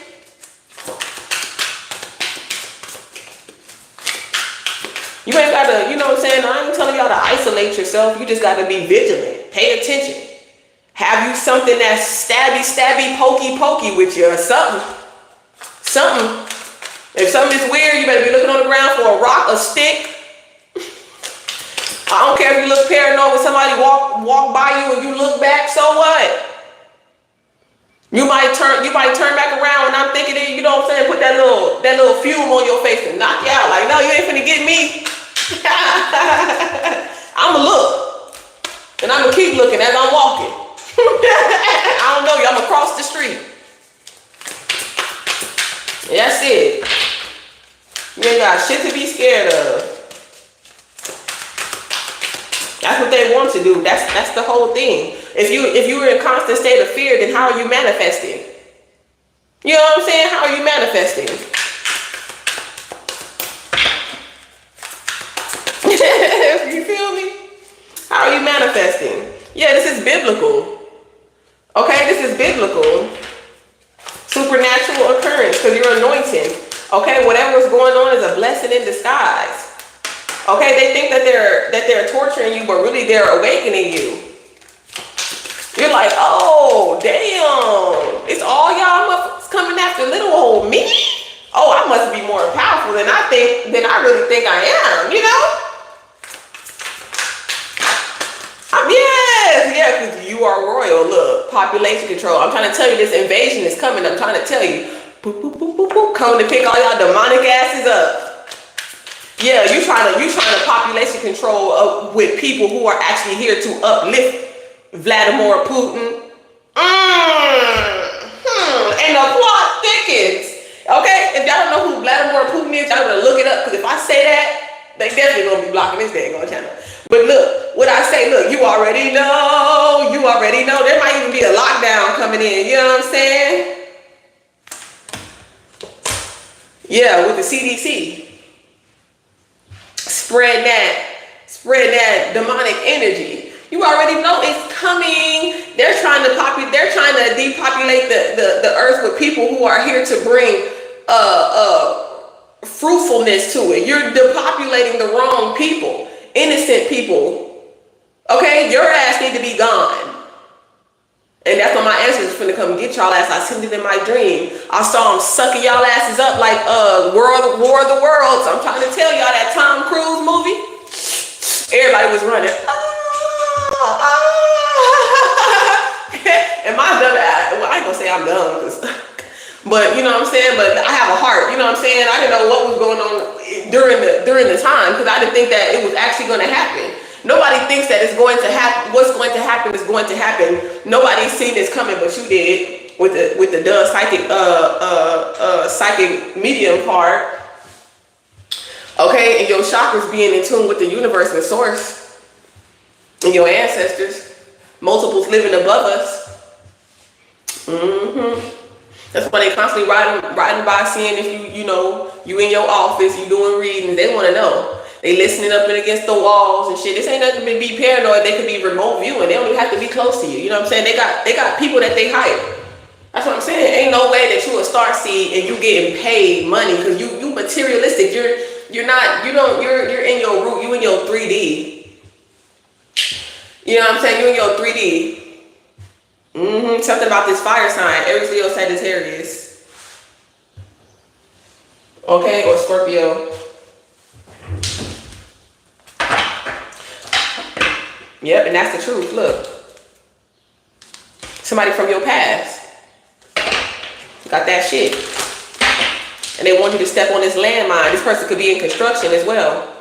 You ain't gotta, you know what I'm saying? I ain't telling y'all to isolate yourself. You just gotta be vigilant. Pay attention. Have you something that's stabby, pokey with you or something. Something. If something is weird, you better be looking on the ground for a rock, a stick. I don't care if you look paranoid when somebody walk by you and you look back, so what? You might turn back around when I'm thinking it, you know what I'm saying, put that little fume on your face and knock you out. Like, no, you ain't finna get me. I'ma look. And I'ma keep looking as I'm walking. I don't know you, I'ma cross the street. That's it. You ain't got shit to be scared of. That's what they want to do. That's the whole thing. If you were in constant state of fear, then how are you manifesting? You know what I'm saying? How are you manifesting? You feel me? How are you manifesting? Yeah, this is biblical. Okay, this is biblical. Supernatural occurrence because you're anointing. Okay, whatever's going on is a blessing in disguise. Okay, they think that they're torturing you, but really they're awakening you. You're like, oh, damn. It's all y'all motherfuckers coming after little old me? Oh, I must be more powerful than I really think I am, you know? Yes, because you are royal. Look, population control. I'm trying to tell you this invasion is coming. I'm trying to tell you. Boop, boop, boop, boop, boop. Coming to pick all y'all demonic asses up. Yeah, you trying to population control with people who are actually here to uplift Vladimir Putin. And the plot thickens. Okay, if y'all don't know who Vladimir Putin is, y'all gotta look it up. Because if I say that, they definitely gonna be blocking this daggone channel. But look. what I say, look, you already know. You already know. There might even be a lockdown coming in. You know what I'm saying? Yeah, with the CDC. Spread that demonic energy. You already know it's coming. They're trying to depopulate the earth with people who are here to bring fruitfulness to it. You're depopulating the wrong people, innocent people. Okay, your ass need to be gone. And that's when my answers is finna come get y'all ass. I seen it in my dream. I saw them sucking y'all asses up like War of the Worlds. I'm trying to tell y'all that Tom Cruise movie. Everybody was running. And my dumb ass, well, I ain't gonna say I'm dumb, but you know what I'm saying? But I have a heart, you know what I'm saying? I didn't know what was going on during the time, because I didn't think that it was actually gonna happen. Nobody thinks that it's going to happen. What's going to happen is going to happen. Nobody's seen this coming, but you did with the dumb psychic medium part. Okay, and your chakras being in tune with the universe and source, and your ancestors, multiples living above us. That's why they constantly riding by, seeing if you in your office, you doing readings. They want to know. They listening up and against the walls and shit. This ain't nothing to be paranoid. They could be remote viewing. They don't even have to be close to you. You know what I'm saying? They got people that they hire. That's what I'm saying. Ain't no way that you a star seed and you getting paid money, because you materialistic. You're in your root. You in your 3D. You know what I'm saying? You in your 3D. Something about this fire sign. Aries, Leo, Sagittarius. Okay, or Scorpio. Yep, and that's the truth. Look. Somebody from your past got that shit. And they want you to step on this landmine. This person could be in construction as well.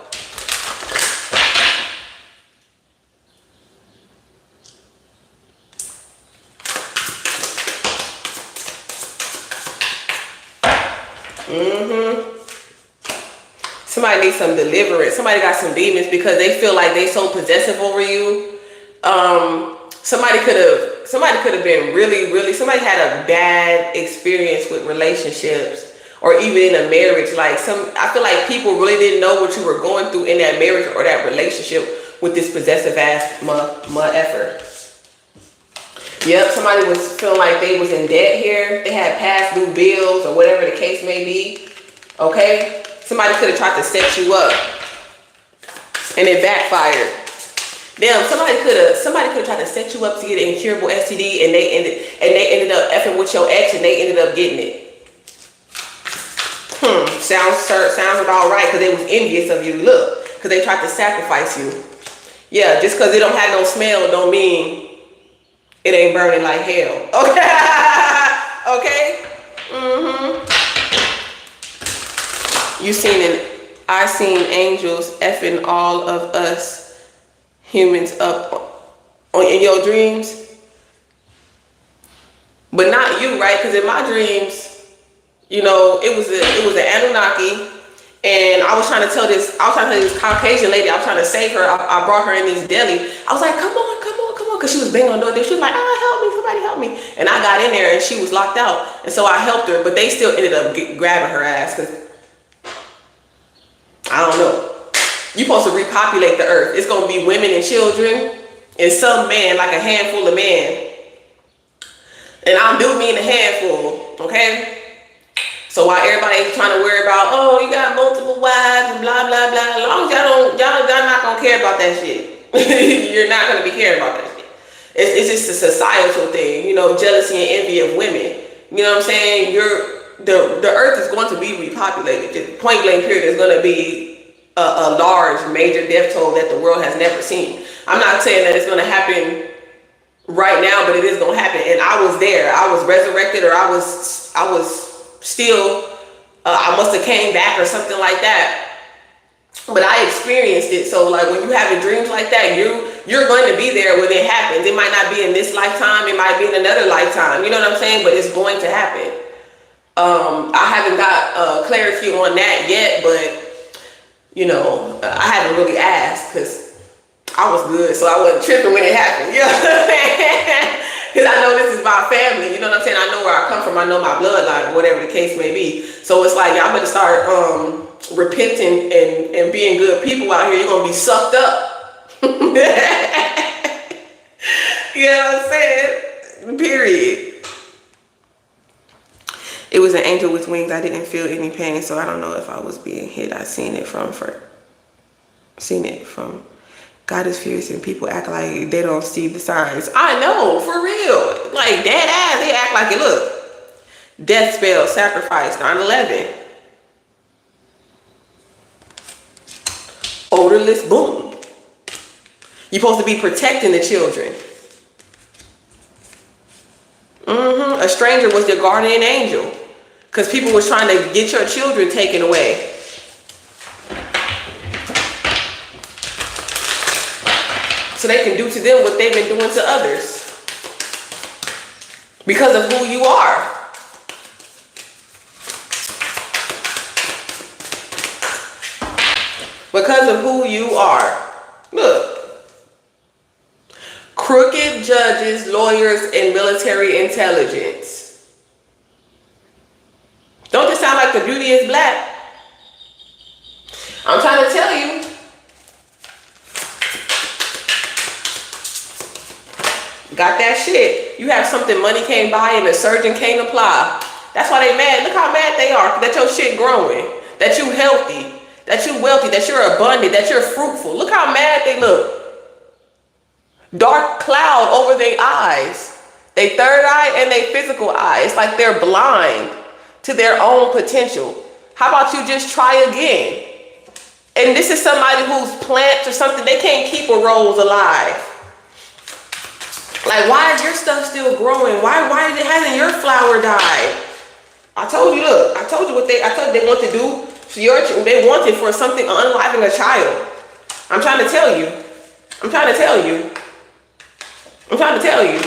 Somebody needs some deliverance. Somebody got some demons because they feel like they so possessive over you. Somebody could have been really, somebody had a bad experience with relationships or even in a marriage. I feel like people really didn't know what you were going through in that marriage or that relationship with this possessive ass effer. Yep, somebody was feeling like they was in debt here. They had past due bills or whatever the case may be. Okay? Somebody could have tried to set you up and it backfired. Damn, somebody could have tried to set you up to get an incurable STD and they ended up effing with your ex and they ended up getting it. Sounds about right, because they was envious of you. Look, because they tried to sacrifice you. Yeah, just because it don't have no smell don't mean it ain't burning like hell. Okay? Okay? I seen angels effing all of us humans up in your dreams. But not you, right? Because in my dreams, it was an Anunnaki, and I was trying to tell this Caucasian lady, I was trying to save her. I brought her in this deli. I was like, come on, because she was banging on the door. She was like, help me, somebody help me. And I got in there and she was locked out. And so I helped her, but they still ended up grabbing her ass, because I don't know. You're supposed to repopulate the earth. It's going to be women and children and some man, like a handful of men. And I do mean a handful, okay? So while everybody's trying to worry about, you got multiple wives and blah, blah, blah, as long as y'all not going to care about that shit. You're not going to be caring about that shit. It's just a societal thing, jealousy and envy of women. You know what I'm saying? The earth is going to be repopulated. Just point blank period. Is going to be a large major death toll that the world has never seen. I'm not saying that it's going to happen right now, but it is going to happen. And I was there. I was resurrected, or I was still, I must have came back or something like that. But I experienced it. So when you having dreams like that, you're going to be there when it happens. It might not be in this lifetime. It might be in another lifetime. You know what I'm saying? But it's going to happen. I haven't got clarity on that yet, but I haven't really asked, because I was good, so I wasn't tripping when it happened. You know what I'm saying? Because I know this is my family. You know what I'm saying? I know where I come from. I know my bloodline, whatever the case may be. So it's like, y'all better start repenting and being good people out here. You're going to be sucked up. You know what I'm saying? Period. It was an angel with wings. I didn't feel any pain, so I don't know if I was being hit. I seen it from God is furious and people act like they don't see the signs. I know, for real. Like, dead ass, they act like it. Look, death spell, sacrifice, 9/11. Odorless, boom. You're supposed to be protecting the children. A stranger was your guardian angel. Because people was trying to get your children taken away. So they can do to them what they've been doing to others. Because of who you are. Because of who you are. Look. Crooked judges, lawyers, and military intelligence. Don't this sound like the beauty is black? I'm trying to tell you. Got that shit. You have something money can't buy and a surgeon can't apply. That's why they mad. Look how mad they are that your shit growing. That you healthy. That you wealthy. That you're abundant. That you're fruitful. Look how mad they look. Dark cloud over their eyes. They third eye and they physical eye. It's like they're blind to their own potential. How about you just try again? And this is somebody whose plants or something, they can't keep a rose alive. Like, why is your stuff still growing? Why hasn't your flower died? I told you, look, I told you what they want to do for your children. They want it for something, unaliving a child. I'm trying to tell you. I'm trying to tell you. I'm trying to tell you.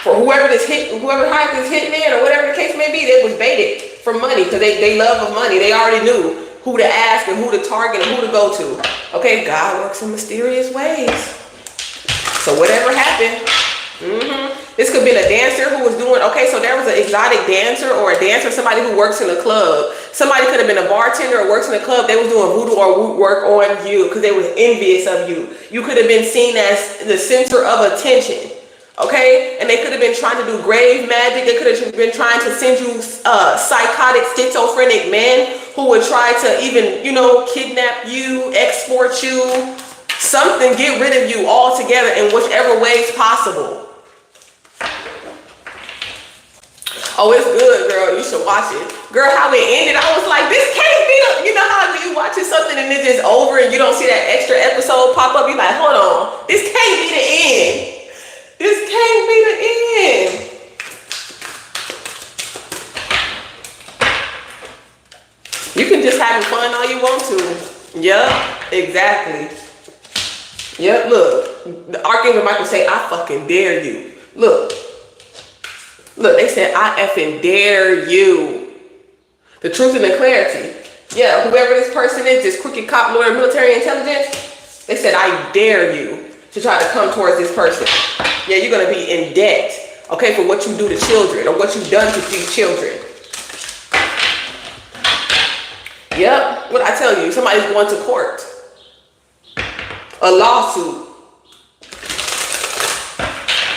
For whoever hired this hitman or whatever the case may be, they was baited for money because they love of money. They already knew who to ask and who to target and who to go to. Okay, God works in mysterious ways. So whatever happened, this could have been a dancer who was doing, okay, so there was an exotic dancer or a dancer, somebody who works in a club. Somebody could have been a bartender or works in a club. They was doing voodoo or woot work on you because they was envious of you. You could have been seen as the center of attention. Okay, and they could have been trying to do grave magic. They could have been trying to send you psychotic, schizophrenic men who would try to even, kidnap you, export you, something, get rid of you altogether in whichever ways possible. Oh, it's good, girl. You should watch it. Girl, how it ended, I was like, this can't be how you watching something and it's just over and you don't see that extra episode pop up. You're like, hold on, this can't be the end. This can't be the end. You can just have fun all you want to. Yup, exactly. Yep, look. The Archangel Michael say, I fucking dare you. Look, they said, I effing dare you. The truth and the clarity. Yeah, whoever this person is, this crooked cop, lawyer, military intelligence, they said, I dare you to try to come towards this person. Yeah, you're going to be in debt, okay, for what you do to children or what you've done to these children. Yep, what I tell you, somebody's going to court. A lawsuit.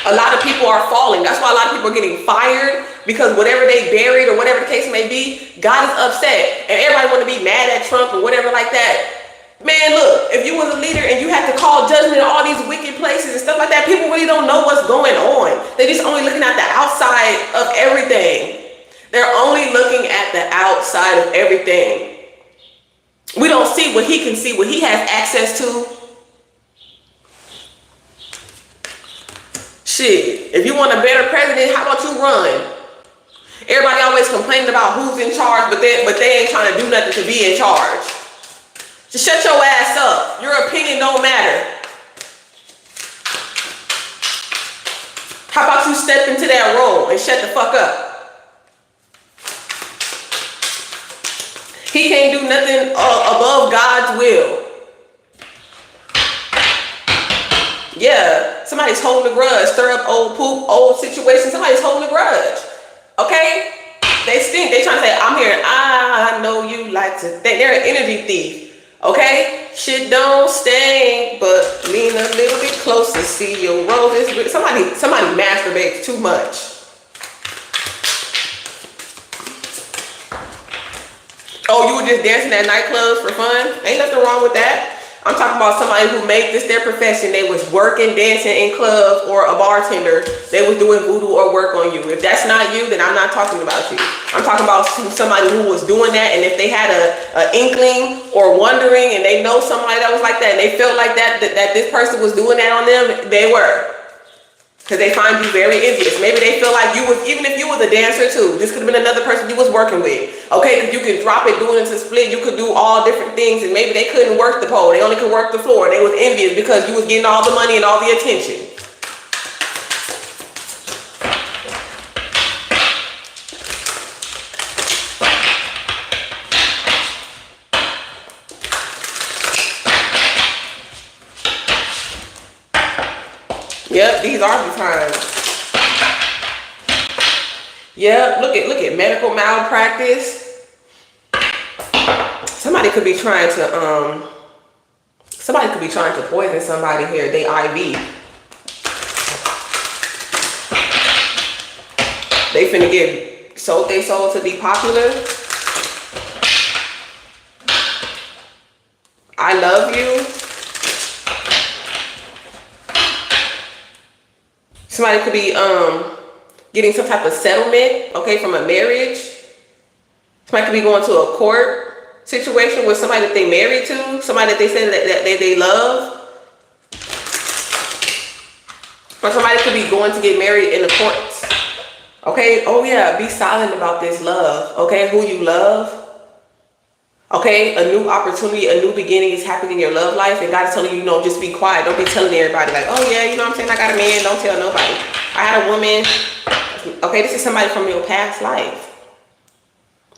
A lot of people are falling. That's why a lot of people are getting fired because whatever they buried or whatever the case may be, God is upset. And everybody want to be mad at Trump or whatever like that. Man, look, if you was a leader and you had to call judgment on all these wicked places and stuff like that, people really don't know what's going on. They're just only looking at the outside of everything. They're only looking at the outside of everything. We don't see what he can see, what he has access to. Shit, if you want a better president, how about you run? Everybody always complaining about who's in charge, but they ain't trying to do nothing to be in charge. Just shut your ass up. Your opinion don't matter. How about you step into that role and shut the fuck up? He can't do nothing above God's will. Yeah, somebody's holding a grudge. Stir up old poop, old situation. Somebody's holding a grudge. Okay? They stink. They trying to say, I'm here. I know you like to think. They're an energy thief. Okay? Shit don't stink, but lean a little bit closer. See your roses. Somebody masturbates too much. Oh, you were just dancing at nightclubs for fun? Ain't nothing wrong with that. I'm talking about somebody who made this their profession. They was working, dancing in clubs, or a bartender. They was doing voodoo or work on you. If that's not you, then I'm not talking about you. I'm talking about somebody who was doing that, and if they had a inkling or wondering, and they know somebody that was like that, and they felt like that this person was doing that on them, they were. Because they find you very envious. Maybe they feel like you was, even if you was a dancer too, this could have been another person you was working with. Okay, because you could drop it, do it into split, you could do all different things, and maybe they couldn't work the pole. They only could work the floor. They was envious because you was getting all the money and all the attention. Yep, these are the times. Yep, look at medical malpractice. Somebody could be trying to poison somebody here. They IV. They finna get sold they soul to be popular. I love you. Somebody could be getting some type of settlement, okay, from a marriage. Somebody could be going to a court situation with somebody that they married to, somebody that they say that they love. Or somebody could be going to get married in the courts. Okay, oh yeah, be silent about this love, okay, who you love. Okay, a new opportunity, a new beginning is happening in your love life, and God is telling you, just be quiet. Don't be telling everybody like, oh yeah, you know what I'm saying, I got a man, don't tell nobody. I had a woman. Okay, this is somebody from your past life.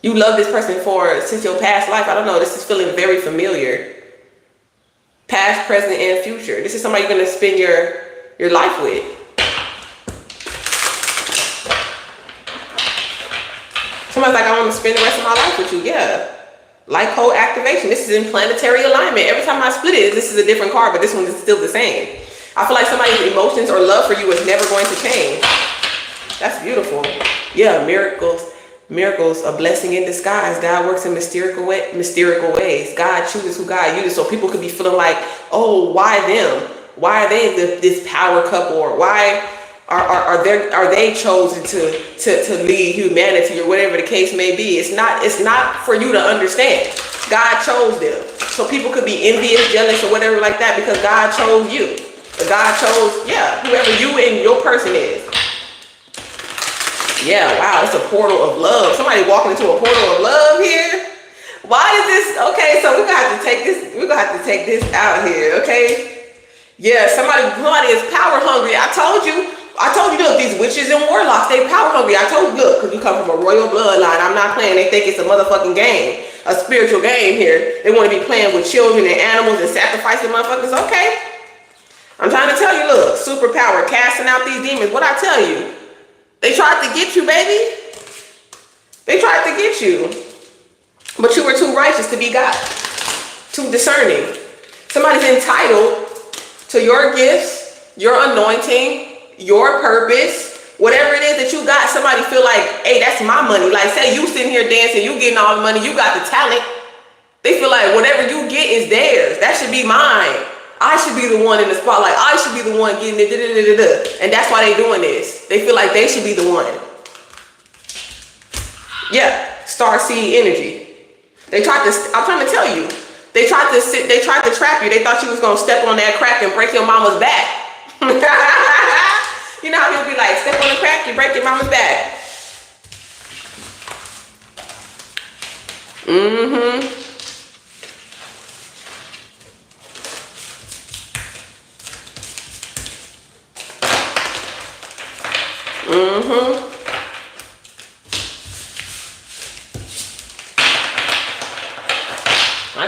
You love this person since your past life. I don't know, this is feeling very familiar. Past, present, and future. This is somebody you're going to spend your life with. Somebody's like, I want to spend the rest of my life with you. Yeah. Like whole activation. This is in planetary alignment. Every time I split it, this is a different card, but this one is still the same. I feel like somebody's emotions or love for you is never going to change. That's beautiful. Yeah, miracles. Miracles, a blessing in disguise. God works in mystical ways. God chooses who God uses. So people could be feeling like, oh, why them? Why are they this power couple? Or why are they chosen to lead humanity, or whatever the case may be? It's not for you to understand. God chose them. So people could be envious, jealous, or whatever like that because God chose you. God chose, yeah, whoever you and your person is. Yeah, wow, it's a portal of love. Somebody walking into a portal of love here. Why is this? Okay, so we're gonna have to take this out here, okay? Yeah, somebody is power hungry. I told you, look, these witches and warlocks, they power hungry. I told you, look, because you come from a royal bloodline. I'm not playing. They think it's a motherfucking game, a spiritual game here. They want to be playing with children and animals and sacrificing motherfuckers. Okay. I'm trying to tell you, look, superpower, casting out these demons. What I tell you? They tried to get you, baby. They tried to get you. But you were too righteous to be God. Too discerning. Somebody's entitled to your gifts, your anointing, your purpose, whatever it is that you got. Somebody feel like, hey, that's my money. Like, say you sitting here dancing, you getting all the money, you got the talent. They feel like whatever you get is theirs. That should be mine. I should be the one in the spotlight. I should be the one getting it. And that's why they doing this. They feel like they should be the one. Yeah, starseed energy. I'm trying to tell you. They tried to trap you. They thought you was gonna step on that crack and break your mama's back. You know how he'll be like, step on the crack, you break your mama's back. Mm-hmm. Mm-hmm.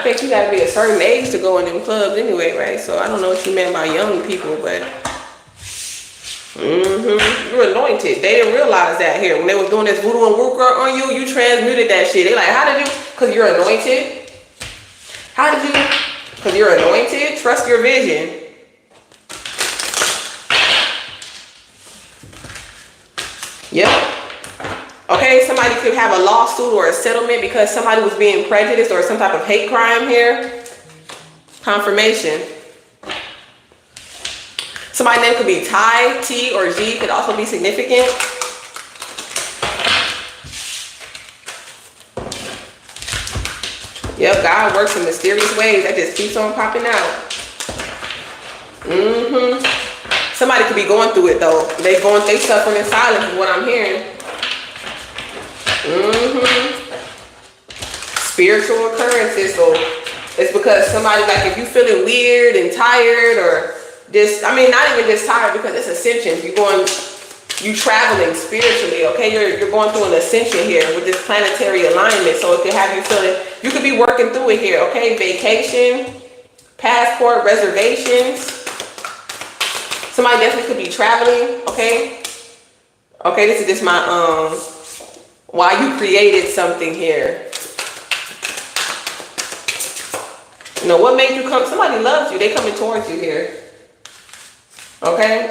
I think you gotta be a certain age to go in them clubs anyway, right? So I don't know what you meant by young people, but you're anointed. They didn't realize that here when they was doing this voodoo and woo girl on you. You transmuted that shit. They like, how did you? Cause you're anointed. How did you? Cause you're anointed. Trust your vision. Yep. Okay, somebody could have a lawsuit or a settlement because somebody was being prejudiced or some type of hate crime here. Confirmation. Somebody's name could be Ty, T, or G, could also be significant. Yep, God works in mysterious ways. That just keeps on popping out. Somebody could be going through it though. They suffering in silence is what I'm hearing. Spiritual occurrences. So it's because somebody, like, if you feeling weird and tired or just, I mean, not even just tired, because it's ascension. You traveling spiritually, okay? You're going through an ascension here with this planetary alignment. So it could have you feeling, you could be working through it here, okay? Vacation, passport, reservations. Somebody definitely could be traveling, okay? Okay, this is just my, why you created something here. You know, what made you come? Somebody loves you. They coming towards you here. Okay?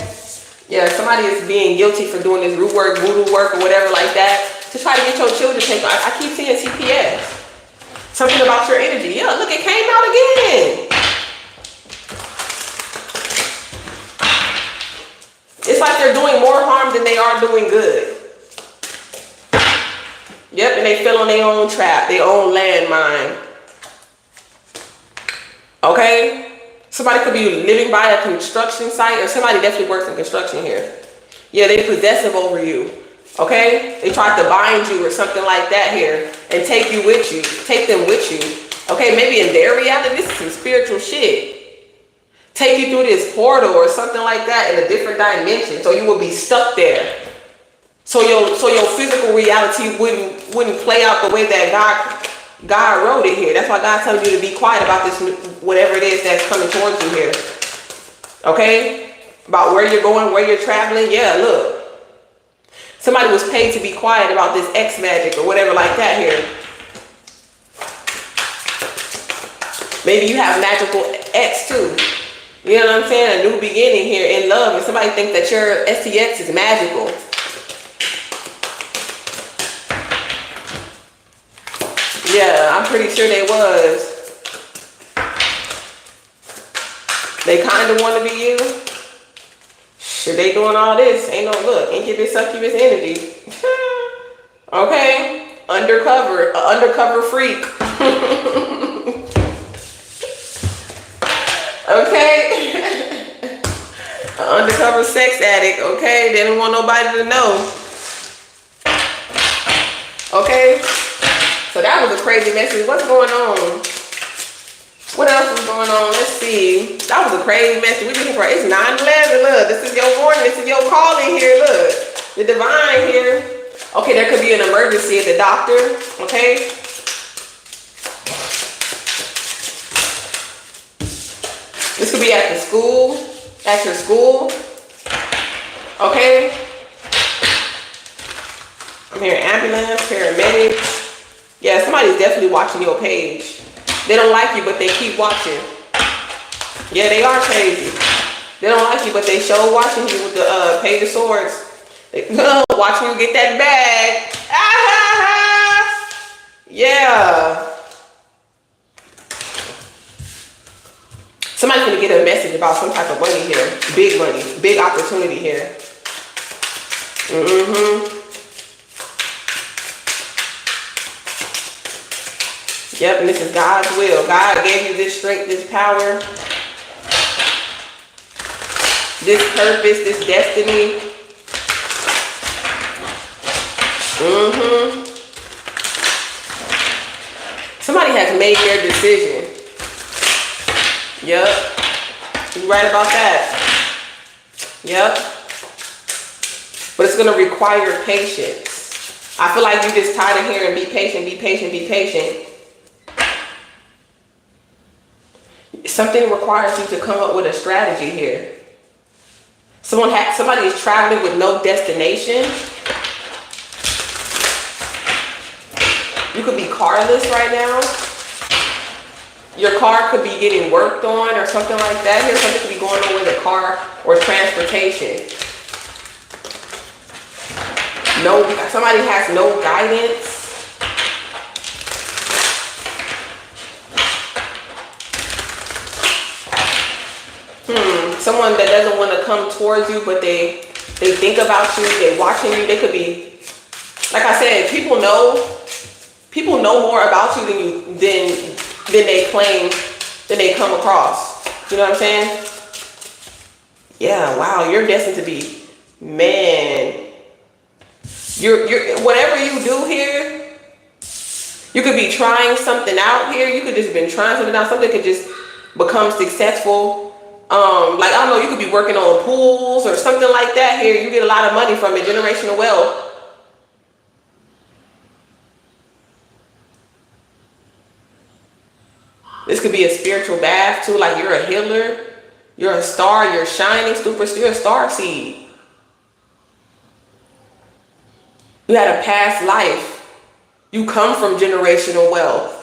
Yeah, somebody is being guilty for doing this root work, voodoo work, or whatever like that to try to get your children taken. I keep seeing CPS. Something about your energy. Yeah, look, it came out again. It's like they're doing more harm than they are doing good. Yep, and they fell on their own trap, their own landmine. Okay? Somebody could be living by a construction site, or somebody definitely works in construction here. Yeah, they possessive over you. Okay? They try to bind you or something like that here and take you with you. Take them with you. Okay, maybe in their reality, this is some spiritual shit. Take you through this portal or something like that in a different dimension. So you will be stuck there. So your physical reality wouldn't play out the way that God wrote it here. That's why God's telling you to be quiet about this, whatever it is that's coming towards you here. Okay? About where you're going, where you're traveling. Yeah, look. Somebody was paid to be quiet about this X magic or whatever like that here. Maybe you have magical X too. You know what I'm saying? A new beginning here in love. And somebody thinks that your STX is magical. Yeah, I'm pretty sure they was. They kind of want to be you. Shit, they doing all this. Ain't no look. Incubus, succubus energy. Okay. Undercover freak. Okay. Undercover sex addict. Okay. They don't want nobody to know. Okay. So that was a crazy message. What's going on? What else is going on? Let's see. That was a crazy message. We're looking for, it's 9/11. Look, this is your warning. This is your calling here. Look, the divine here. Okay, there could be an emergency at the doctor. Okay. This could be at the school, at your school. Okay. I'm hearing ambulance, paramedics. Yeah, somebody's definitely watching your page. They don't like you, but they keep watching. Yeah, they are crazy. They don't like you, but they show watching you with the Page of Swords. They watching you get that bag. Ah, yeah. Somebody's gonna get a message about some type of money here. Big money, big opportunity here. Yep, and this is God's will. God gave you this strength, this power, this purpose, this destiny. Somebody has made their decision. Yep. You're right about that. Yep. But it's going to require patience. I feel like you just tired of hearing be patient, be patient, be patient. Something requires you to come up with a strategy here. Somebody is traveling with no destination. You could be carless right now. Your car could be getting worked on or something like that. Here, something could be going on with a car or transportation. No, somebody has no guidance. Someone that doesn't want to come towards you, but they think about you, they're watching you. They could be, like I said, people know more about you than they claim, than they come across. You know what I'm saying? Yeah, wow, you're destined to be, man. You're whatever you do here, you could be trying something out here. You could just been trying something out. Something could just become successful. Like, I don't know, you could be working on pools or something like that here. You get a lot of money from it, generational wealth. This could be a spiritual bath too, like you're a healer, you're a star, you're shining, you're a star seed. You had a past life. You come from generational wealth.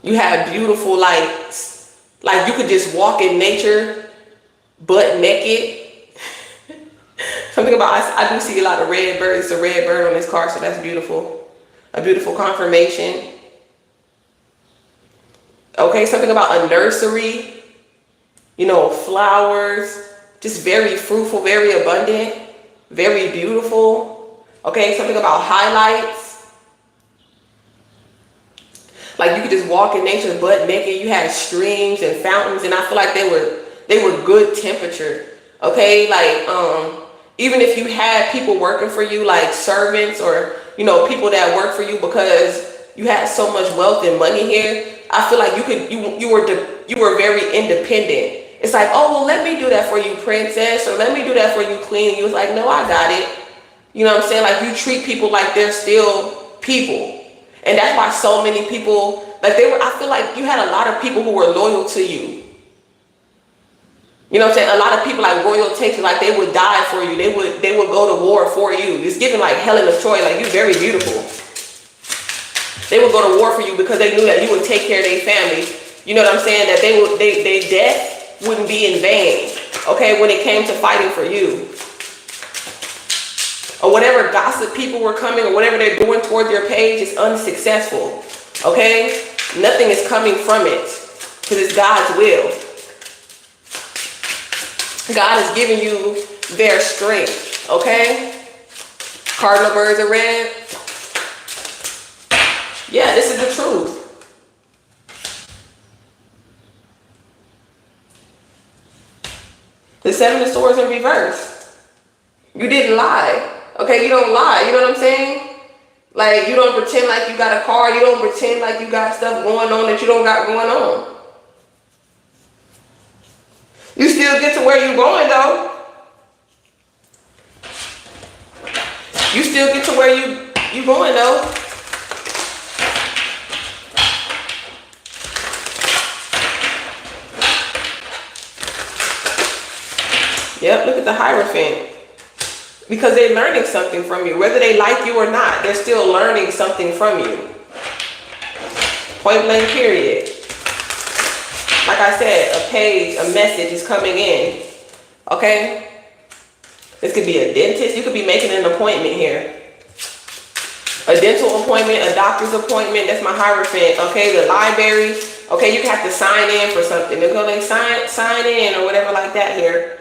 You have beautiful lights. Like you could just walk in nature, butt naked. Something about, I do see a lot of red birds. It's a red bird on this card, so that's beautiful. A beautiful confirmation. Okay, something about a nursery. You know, flowers. Just very fruitful, very abundant, very beautiful. Okay, something about highlights. Like you could just walk in nature butt naked. You had streams and fountains, and I feel like they were good temperature. Okay, like even if you had people working for you, like servants or, you know, people that work for you because you had so much wealth and money here, I feel like you were very independent. It's like, oh, well, let me do that for you, princess, or let me do that for you, queen. You was like, no, I got it. You know what I'm saying? Like you treat people like they're still people. And that's why so many people, like I feel like you had a lot of people who were loyal to you. You know what I'm saying? A lot of people like royal takes, like they would die for you. They would go to war for you. It's given like Helen of Troy, like you're very beautiful. They would go to war for you because they knew that you would take care of their family. You know what I'm saying? That their death wouldn't be in vain. Okay, when it came to fighting for you. Or whatever gossip people were coming or whatever they're doing towards your page is unsuccessful. Okay? Nothing is coming from it because it's God's will. God is giving you their strength. Okay? Cardinal birds are red. Yeah, this is the truth. The Seven of Swords in reverse. You didn't lie. Okay, you don't lie. You know what I'm saying? Like, you don't pretend like you got a car. You don't pretend like you got stuff going on that you don't got going on. You still get to where you're going, though. You still get to where you going, though. Yep, look at the Hierophant. Because they're learning something from you. Whether they like you or not, they're still learning something from you. Point blank, period. Like I said, a page, a message is coming in. Okay? This could be a dentist. You could be making an appointment here. A dental appointment, a doctor's appointment. That's my Hierophant. Okay, the library. Okay, you have to sign in for something. They're going to sign in or whatever like that here.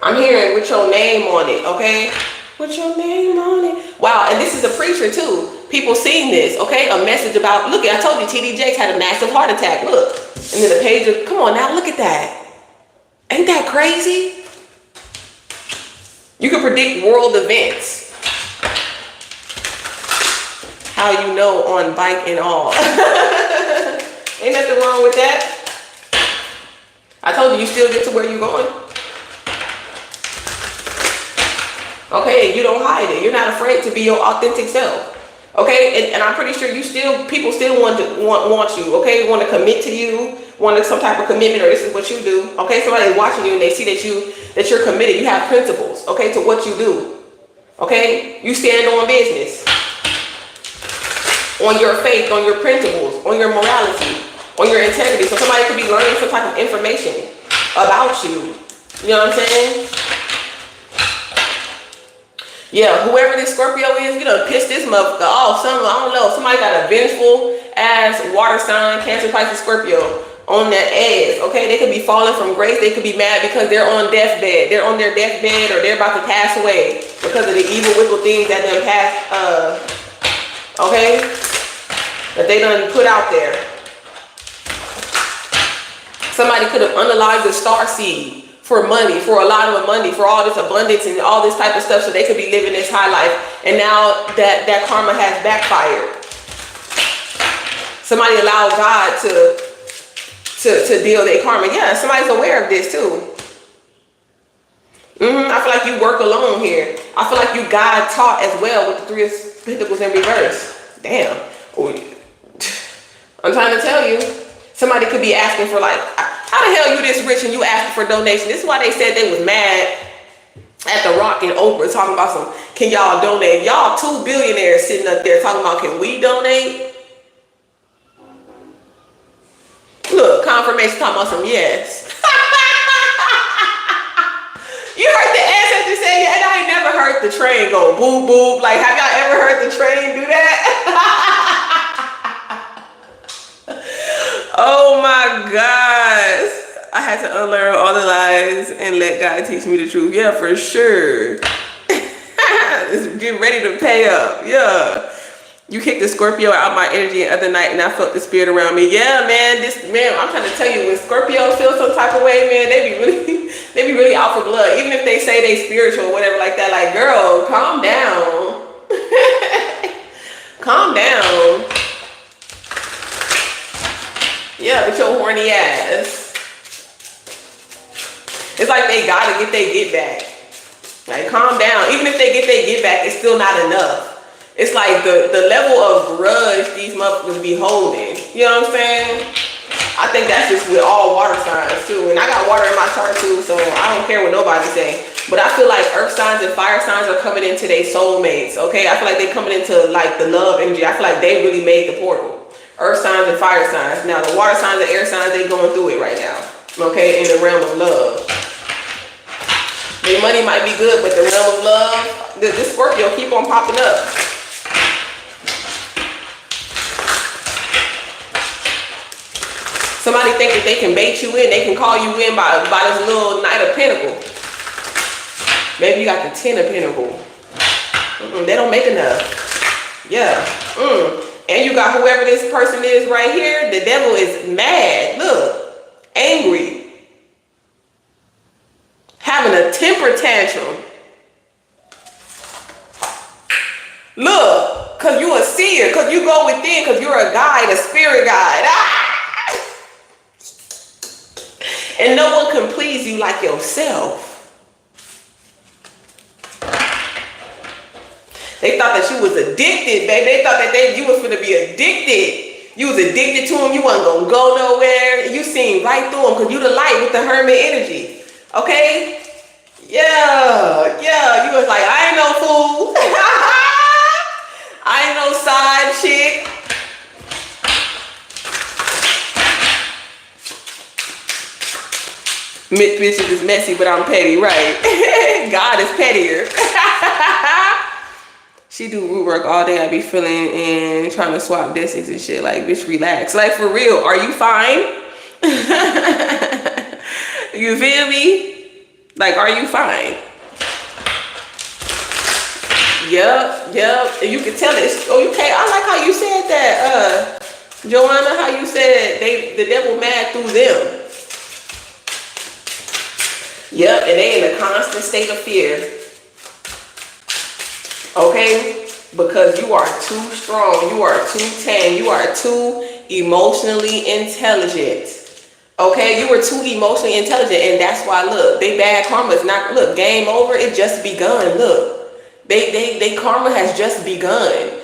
I'm hearing with your name on it, okay? With your name on it. Wow, and this is a preacher too. People seeing this, okay? A message about, look, I told you TD Jakes had a massive heart attack, look. And then the page of, come on now, look at that. Ain't that crazy? You can predict world events. How you know on bike and all. Ain't nothing wrong with that. I told you still get to where you're going. Okay, you don't hide it. You're not afraid to be your authentic self. Okay, and I'm pretty sure people still want you. Okay, want to commit to you, want some type of commitment, or this is what you do. Okay, somebody's watching you and they see that you're committed. You have principles. Okay, to what you do. Okay, you stand on business, on your faith, on your principles, on your morality, on your integrity. So somebody could be learning some type of information about you. You know what I'm saying? Yeah, whoever this Scorpio is, you know, piss this motherfucker off. I don't know. Somebody got a vengeful ass water sign, Cancer, Pisces, Scorpio on that ass. Okay, they could be falling from grace. They could be mad because they're on deathbed. They're on their deathbed, or they're about to pass away because of the evil, wicked things that them passed. Okay, that they done put out there. Somebody could have unalived the star seed for money, for a lot of money, for all this abundance and all this type of stuff, so they could be living this high life. And now that karma has backfired. Somebody allowed God to deal their karma. Yeah, somebody's aware of this too. I feel like you work alone here. I feel like you God taught as well with the Three of Pentacles in reverse. Damn. I'm trying to tell you. Somebody could be asking for like, how the hell you this rich and you asking for donation? This is why they said they was mad at The Rock and Oprah talking about some, can y'all donate? Y'all 2 billionaires sitting up there talking about, can we donate? Look, confirmation talking about some yes. You heard the ancestors say, yeah, and I ain't never heard the train go boop boop. Like, have y'all ever heard the train do that? Oh my gosh. I had to unlearn all the lies and let God teach me the truth. Yeah, for sure. Get ready to pay up. Yeah. You kicked the Scorpio out my energy the other night and I felt the spirit around me. Yeah, man. I'm trying to tell you, when Scorpios feel some type of way, man, they be really out for blood. Even if they say they spiritual or whatever like that. Like, girl, calm down. Calm down. Yeah, with your horny ass. It's like they gotta get their get back. Like, calm down. Even if they get their get back, it's still not enough. It's like the level of grudge these motherfuckers be holding. You know what I'm saying? I think that's just with all water signs too. And I got water in my chart too, so I don't care what nobody say. But I feel like earth signs and fire signs are coming into their soulmates. Okay, I feel like they coming into like the love energy. I feel like they really made the portal. Earth signs and fire signs. Now the water signs and air signs, they going through it right now. Okay, in the realm of love. Their money might be good, but the realm of love, this Scorpio keep on popping up. Somebody think that they can bait you in, they can call you in by this little Knight of Pentacles. Maybe you got the 10 of Pentacles. They don't make enough. Yeah. And you got whoever this person is right here, the devil is mad. Look, angry. Having a temper tantrum. Look, because you a seer, because you go within, because you're a guide, a spirit guide. And no one can please you like yourself. They thought that you was addicted, baby. They thought that you was gonna be addicted. You was addicted to them. You wasn't gonna go nowhere. You seen right through them because you the light with the hermit energy. Okay? Yeah. You was like, I ain't no fool. I ain't no side chick. Bitches is messy, but I'm petty, right? God is pettier. She do root work all day. I be feeling and trying to swap destinies and shit. Like, bitch, relax. Like, for real, are you fine? You feel me? Like, are you fine? Yep. And you can tell it. Oh, okay. I like how you said that, Joanna. How you said the devil mad through them. Yep, and they in a constant state of fear. Okay? Because you are too strong. You are too tame. You are too emotionally intelligent. Okay? You were too emotionally intelligent. And that's why, look, they bad karma is not, look, game over. It just begun. Look. They karma has just begun.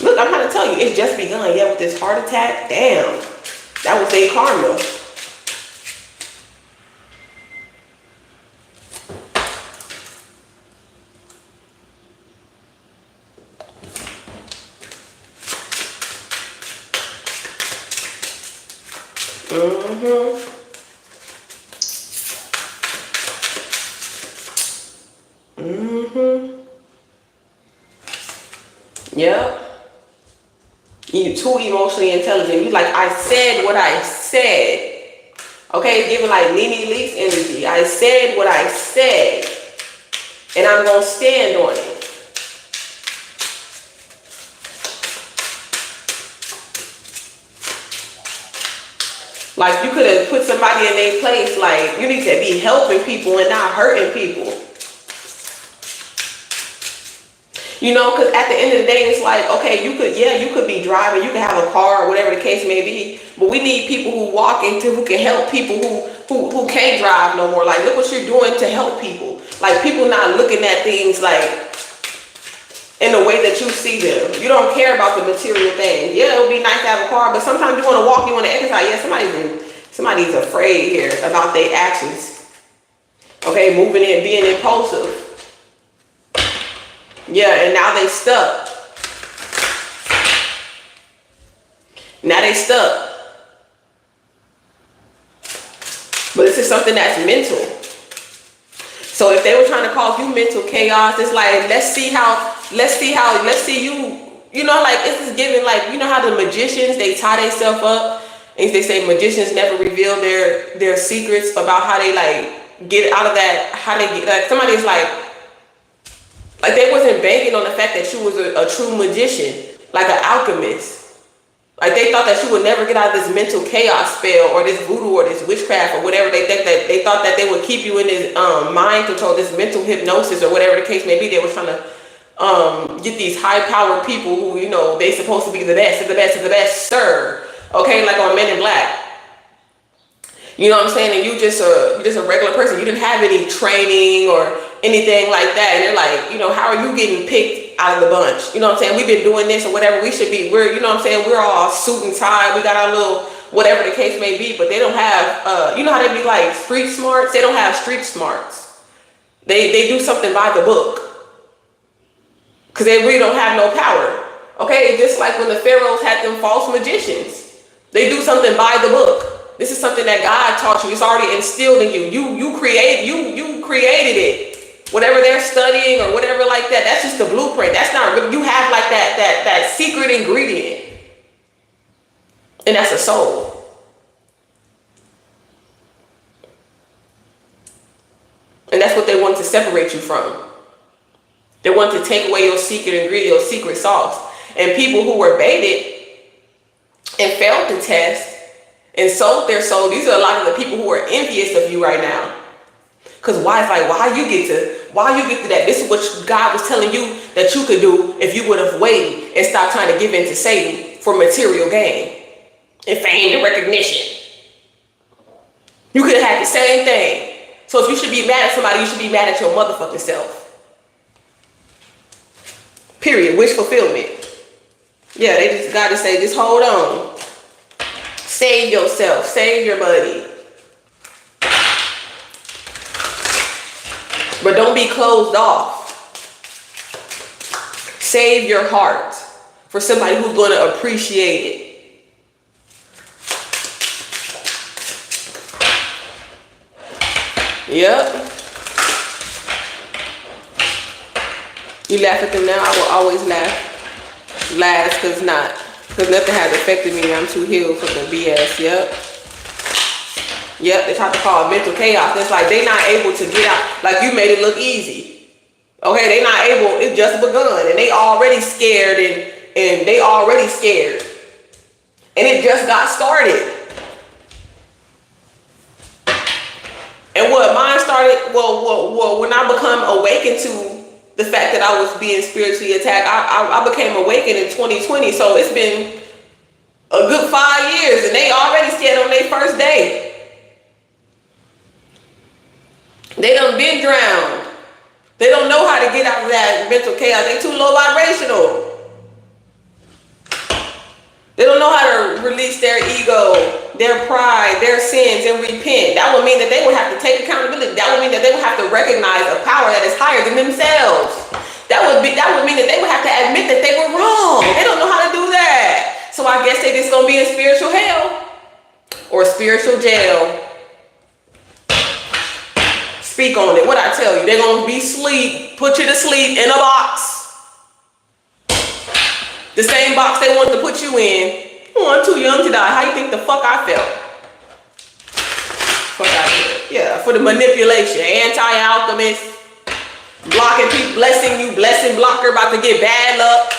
Look, I'm trying to tell you, it's just begun. Yeah, with this heart attack, damn, that was their karma. Yep. You too emotionally intelligent. You like, I said what I said. Okay, giving like Nene Leakes energy. I said what I said, and I'm gonna stand on it. Like, you could have put somebody in their place. Like, you need to be helping people and not hurting people. You know, because at the end of the day, it's like, okay, you could be driving, you could have a car or whatever the case may be, but we need people who walk into, who can help people who can't drive no more. Like, look what you're doing to help people. Like, people not looking at things like in the way that you see them. You don't care about the material things. Yeah, it would be nice to have a car, but sometimes you want to walk, you want to exercise. Yeah, somebody's afraid here about their actions. Okay, moving in, being impulsive. Yeah, and now they stuck. Now they stuck. But this is something that's mental. So if they were trying to cause you mental chaos, it's like, let's see you know, like, it's giving, like, you know how the magicians, they tie themselves up, and they say magicians never reveal their secrets about how they, like, get out of that, how they get, like, somebody's like they wasn't banking on the fact that you was a true magician, like an alchemist. Like, they thought that you would never get out of this mental chaos spell or this voodoo or this witchcraft or whatever. They thought that they would keep you in this mind control, this mental hypnosis or whatever the case may be. They were trying to get these high-powered people who, you know, they supposed to be the best of the best of the best, sir. Okay, like on Men in Black. You know what I'm saying? And you just a regular person. You didn't have any training or anything like that. And they're like, you know, how are you getting picked out of the bunch? You know what I'm saying? We've been doing this or whatever. We should be, you know what I'm saying? We're all suit and tie. We got our little, whatever the case may be, but they don't have, you know how they be like street smarts? They don't have street smarts. They do something by the book. Because they really don't have no power. Okay? Just like when the pharaohs had them false magicians. They do something by the book. This is something that God taught you. It's already instilled in you. You created it. Whatever they're studying or whatever like that, that's just the blueprint. That's not, you have like that secret ingredient. And that's a soul. And that's what they want to separate you from. They want to take away your secret ingredient, your secret sauce. And people who were baited and failed the test and sold their soul, these are a lot of the people who are envious of you right now. Because why you get to that? This is what God was telling you that you could do if you would have waited and stopped trying to give in to Satan for material gain and fame and recognition. You could have had the same thing. So if you should be mad at somebody, you should be mad at your motherfucking self. Period. Wish fulfillment. Yeah, they just got to say, just hold on. Save yourself. Save your money. But don't be closed off. Save your heart for somebody who's going to appreciate it. Yep. You laugh at them now? I will always laugh. Last, because nothing has affected me. I'm too healed from the BS. Yep, they try to call it mental chaos. It's like they not able to get out. Like, you made it look easy. Okay, they not able. It's just begun, and they already scared, and they already scared, and it just got started. And what mine started, well, when I become awakened to the fact that I was being spiritually attacked, I became awakened in 2020. So it's been a good 5 years, and they already scared on their first day. They done been drowned. They don't know how to get out of that mental chaos. They too low vibrational. They don't know how to release their ego, their pride, their sins, and repent. That would mean that they would have to take accountability. That would mean that they would have to recognize a power that is higher than themselves. That would mean that they would have to admit that they were wrong. They don't know how to do that. So I guess they just gonna be in spiritual hell or spiritual jail. Speak on it. What I tell you, they're gonna be sleep, put you to sleep in a box. The same box they wanted to put you in. Oh, I'm too young to die. How you think the fuck I felt? Fuck out here. Yeah, for the manipulation. Anti-alchemist. Blocking people, blessing you, blessing blocker, about to get bad luck.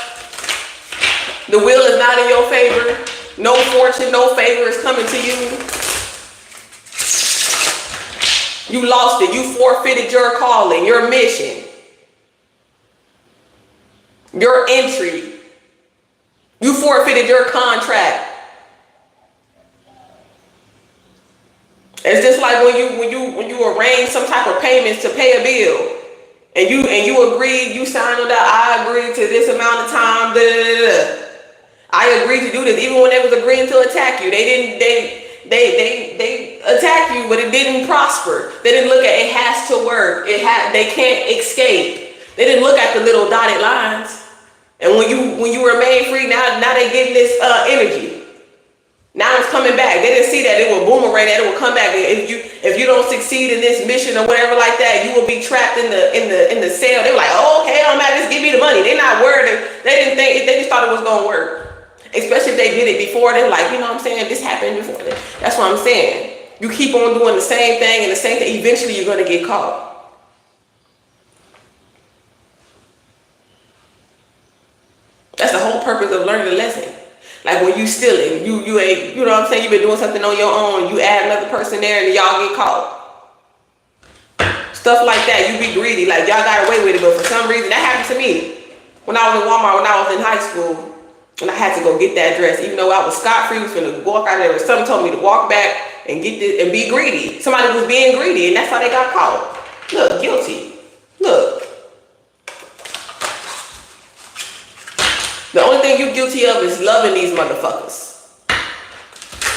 The will is not in your favor. No fortune, no favor is coming to you. You lost it. You forfeited your calling, your mission, your entry. You forfeited your contract. It's just like when you arrange some type of payments to pay a bill, and you agreed, you signed on that. I agreed to this amount of time. I agreed to do this, even when they was agreeing to attack you. They attacked you, but it didn't prosper. They didn't look at it has to work. They can't escape. They didn't look at the little dotted lines. And when you remain free, now they getting this energy. Now it's coming back. They didn't see that it will boomerang, that it will come back. If you don't succeed in this mission or whatever like that, you will be trapped in the cell. They were like, oh, okay, I'm at this, give me the money. They're not worried. They just thought it was gonna work. Especially if they did it before. They're like, you know what I'm saying? This happened before. That's what I'm saying. You keep on doing the same thing and the same thing. Eventually, you're gonna get caught. That's the whole purpose of learning a lesson. Like when you stealing, you ain't, you know what I'm saying? You've been doing something on your own. You add another person there and y'all get caught. Stuff like that. You be greedy. Like y'all got away with it, but for some reason that happened to me when I was in Walmart when I was in high school, and I had to go get that dress, even though I was scot-free, was gonna walk out there. Something told me to walk back and get this and be greedy. Somebody was being greedy, and that's how they got caught. Look, guilty. Look. The only thing you guilty of is loving these motherfuckers.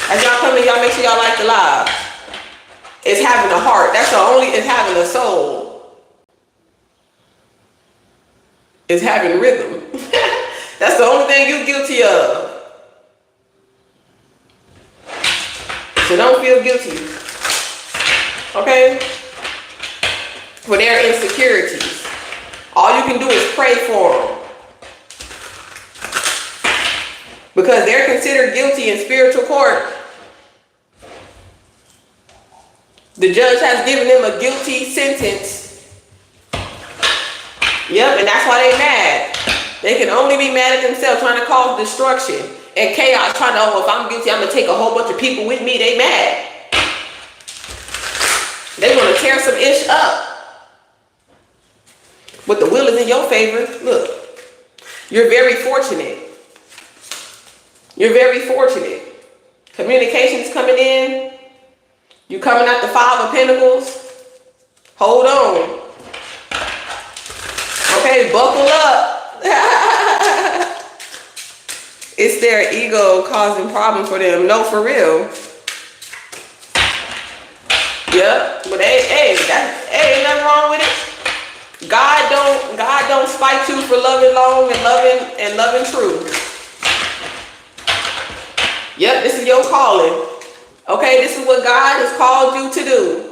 As y'all come in, y'all make sure y'all like the live. It's having a heart. That's the only, it's having a soul. It's having rhythm. That's the only thing you guilty of. So don't feel guilty. Okay? For their insecurities. All you can do is pray for them. Because they're considered guilty in spiritual court. The judge has given them a guilty sentence. Yep, and that's why they're mad. They can only be mad at themselves, trying to cause destruction and chaos, trying to, oh, if I'm guilty, I'm going to take a whole bunch of people with me. They mad. They're going to tear some ish up. But the will is in your favor. Look, you're very fortunate. You're very fortunate. Communication's coming in. You coming out the Five of Pentacles. Hold on. Okay, buckle up. It's their ego causing problems for them. No, for real. Yep. But hey, ain't nothing wrong with it. God don't spite you for loving long and loving true. Yep, this is your calling. Okay, this is what God has called you to do.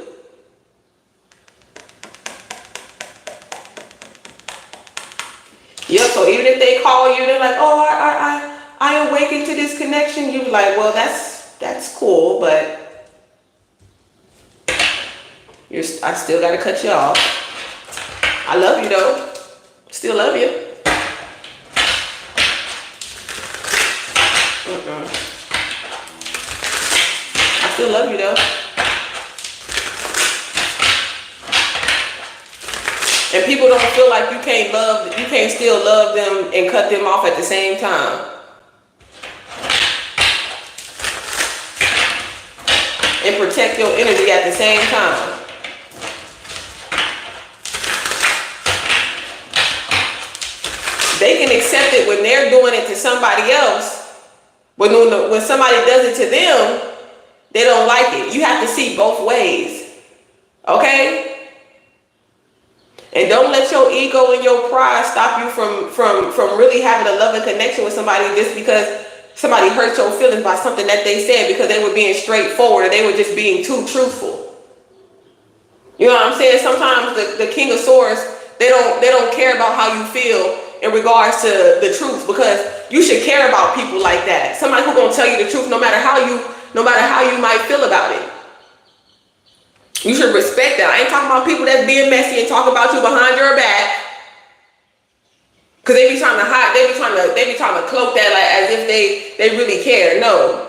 Yep, so even if they call you, they're like, oh, I awakened to this connection. You're like, well, that's cool, but I still got to cut you off. I love you, though. Still love you. I still love you, though. And people don't feel like you can't still love them and cut them off at the same time. And protect your energy at the same time. They can accept it when they're doing it to somebody else, When somebody does it to them, they don't like it. You have to see both ways. Okay? And don't let your ego and your pride stop you from really having a loving connection with somebody just because somebody hurt your feelings by something that they said because they were being straightforward or they were just being too truthful. You know what I'm saying? Sometimes the King of Swords, they don't care about how you feel in regards to the truth, because you should care about people like that. Somebody who's gonna tell you the truth no matter how you might feel about it. You should respect that. I ain't talking about people that's being messy and talk about you behind your back. Cause they be trying to hide, they be trying to cloak that like as if they really care. No.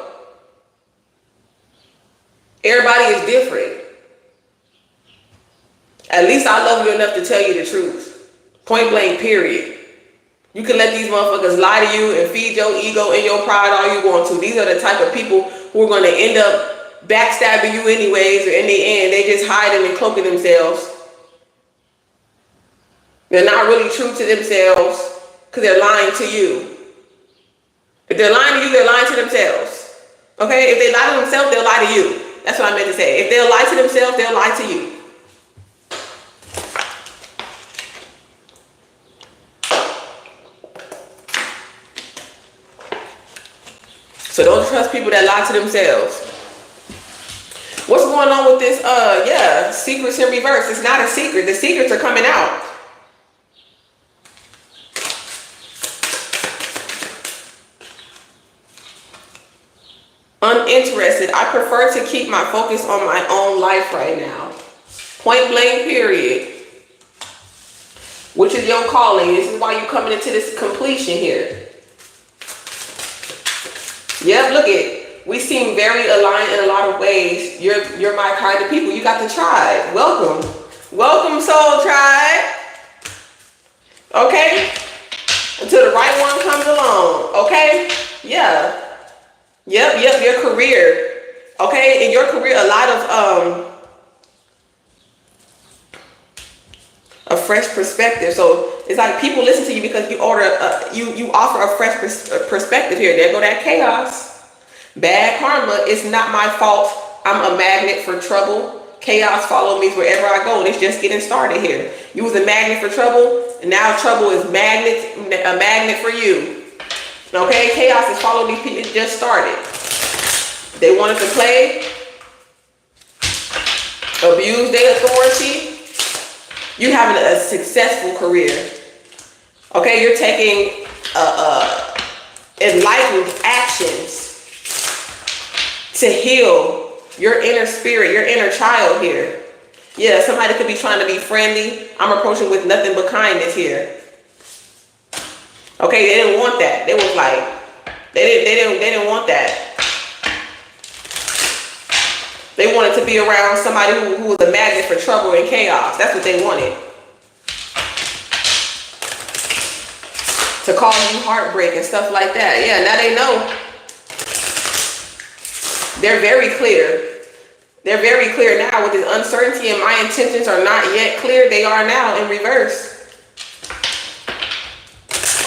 Everybody is different. At least I love you enough to tell you the truth. Point blank, period. You can let these motherfuckers lie to you and feed your ego and your pride all you want to. These are the type of people who are going to end up backstabbing you anyways, or in the end, they just hiding and cloaking themselves. They're not really true to themselves because they're lying to you. If they're lying to you, they're lying to themselves. Okay? If they lie to themselves, they'll lie to you. That's what I meant to say. If they'll lie to themselves, they'll lie to you. So don't trust people that lie to themselves. What's going on with this? Secrets in reverse. It's not a secret. The secrets are coming out. Uninterested. I prefer to keep my focus on my own life right now. Point blank, period. Which is your calling. This is why you're coming into this completion here. Yep, look it. We seem very aligned in a lot of ways. You're my kind of people. You got the tribe. Welcome. Welcome, soul tribe. Okay? Until the right one comes along. Okay? Yeah. Yep, your career. Okay? In your career, a lot of a fresh perspective. So it's like people listen to you because you offer a fresh perspective here. There go that chaos. Bad karma. It's not my fault. I'm a magnet for trouble. Chaos follows me wherever I go. And it's just getting started here. You was a magnet for trouble, and now trouble is a magnet for you. Okay? Chaos is following these people. It just started. They wanted to play, abuse their authority. You're having a successful career. Okay, you're taking enlightened actions to heal your inner spirit, your inner child here. Yeah, somebody could be trying to be friendly. I'm approaching with nothing but kindness here. Okay, they didn't want that. They was like, they didn't want that. They wanted to be around somebody who was a magnet for trouble and chaos. That's what they wanted. To cause you heartbreak and stuff like that. Yeah, now they know. They're very clear. They're very clear now with this uncertainty, and my intentions are not yet clear. They are now in reverse.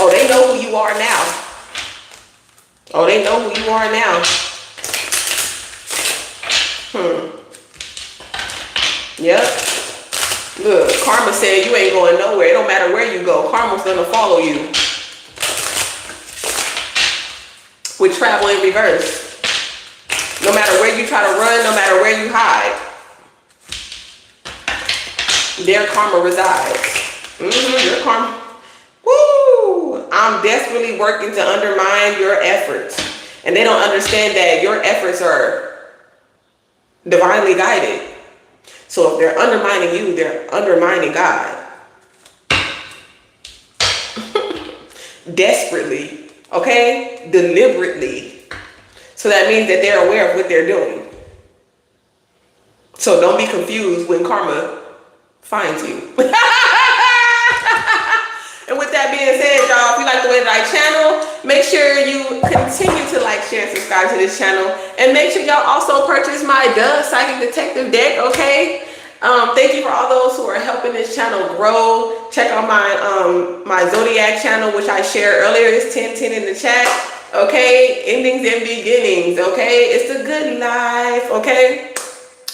Oh, they know who you are now. Oh, they know who you are now. Yep. Look, karma said you ain't going nowhere. It don't matter where you go. Karma's gonna follow you. We travel in reverse. No matter where you try to run, no matter where you hide, their karma resides. Your karma. Woo! I'm desperately working to undermine your efforts. And they don't understand that your efforts are divinely guided. So if they're undermining you, they're undermining God. Desperately, okay? Deliberately. So that means that they're aware of what they're doing. So don't be confused when karma finds you. And with that being said, y'all, if you like the way that I channel, make sure you continue to like, share, and subscribe to this channel. And make sure y'all also purchase my Psychic Detective deck, okay? Thank you for all those who are helping this channel grow. Check out my my Zodiac channel, which I shared earlier. It's 1010 in the chat. Okay, endings and beginnings. Okay, it's the good life. Okay,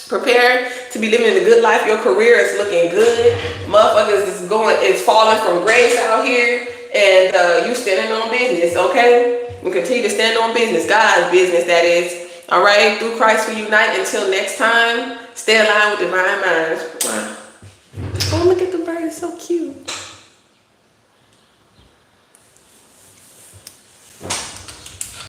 prepare to be living the good life. Your career is looking good. Motherfuckers is falling from grace out here, and you standing on business. Okay, we continue to stand on business, God's business, that is. All right, through Christ we unite. Until next time, stay aligned with divine minds. Wow. Oh, look at the bird, it's so cute.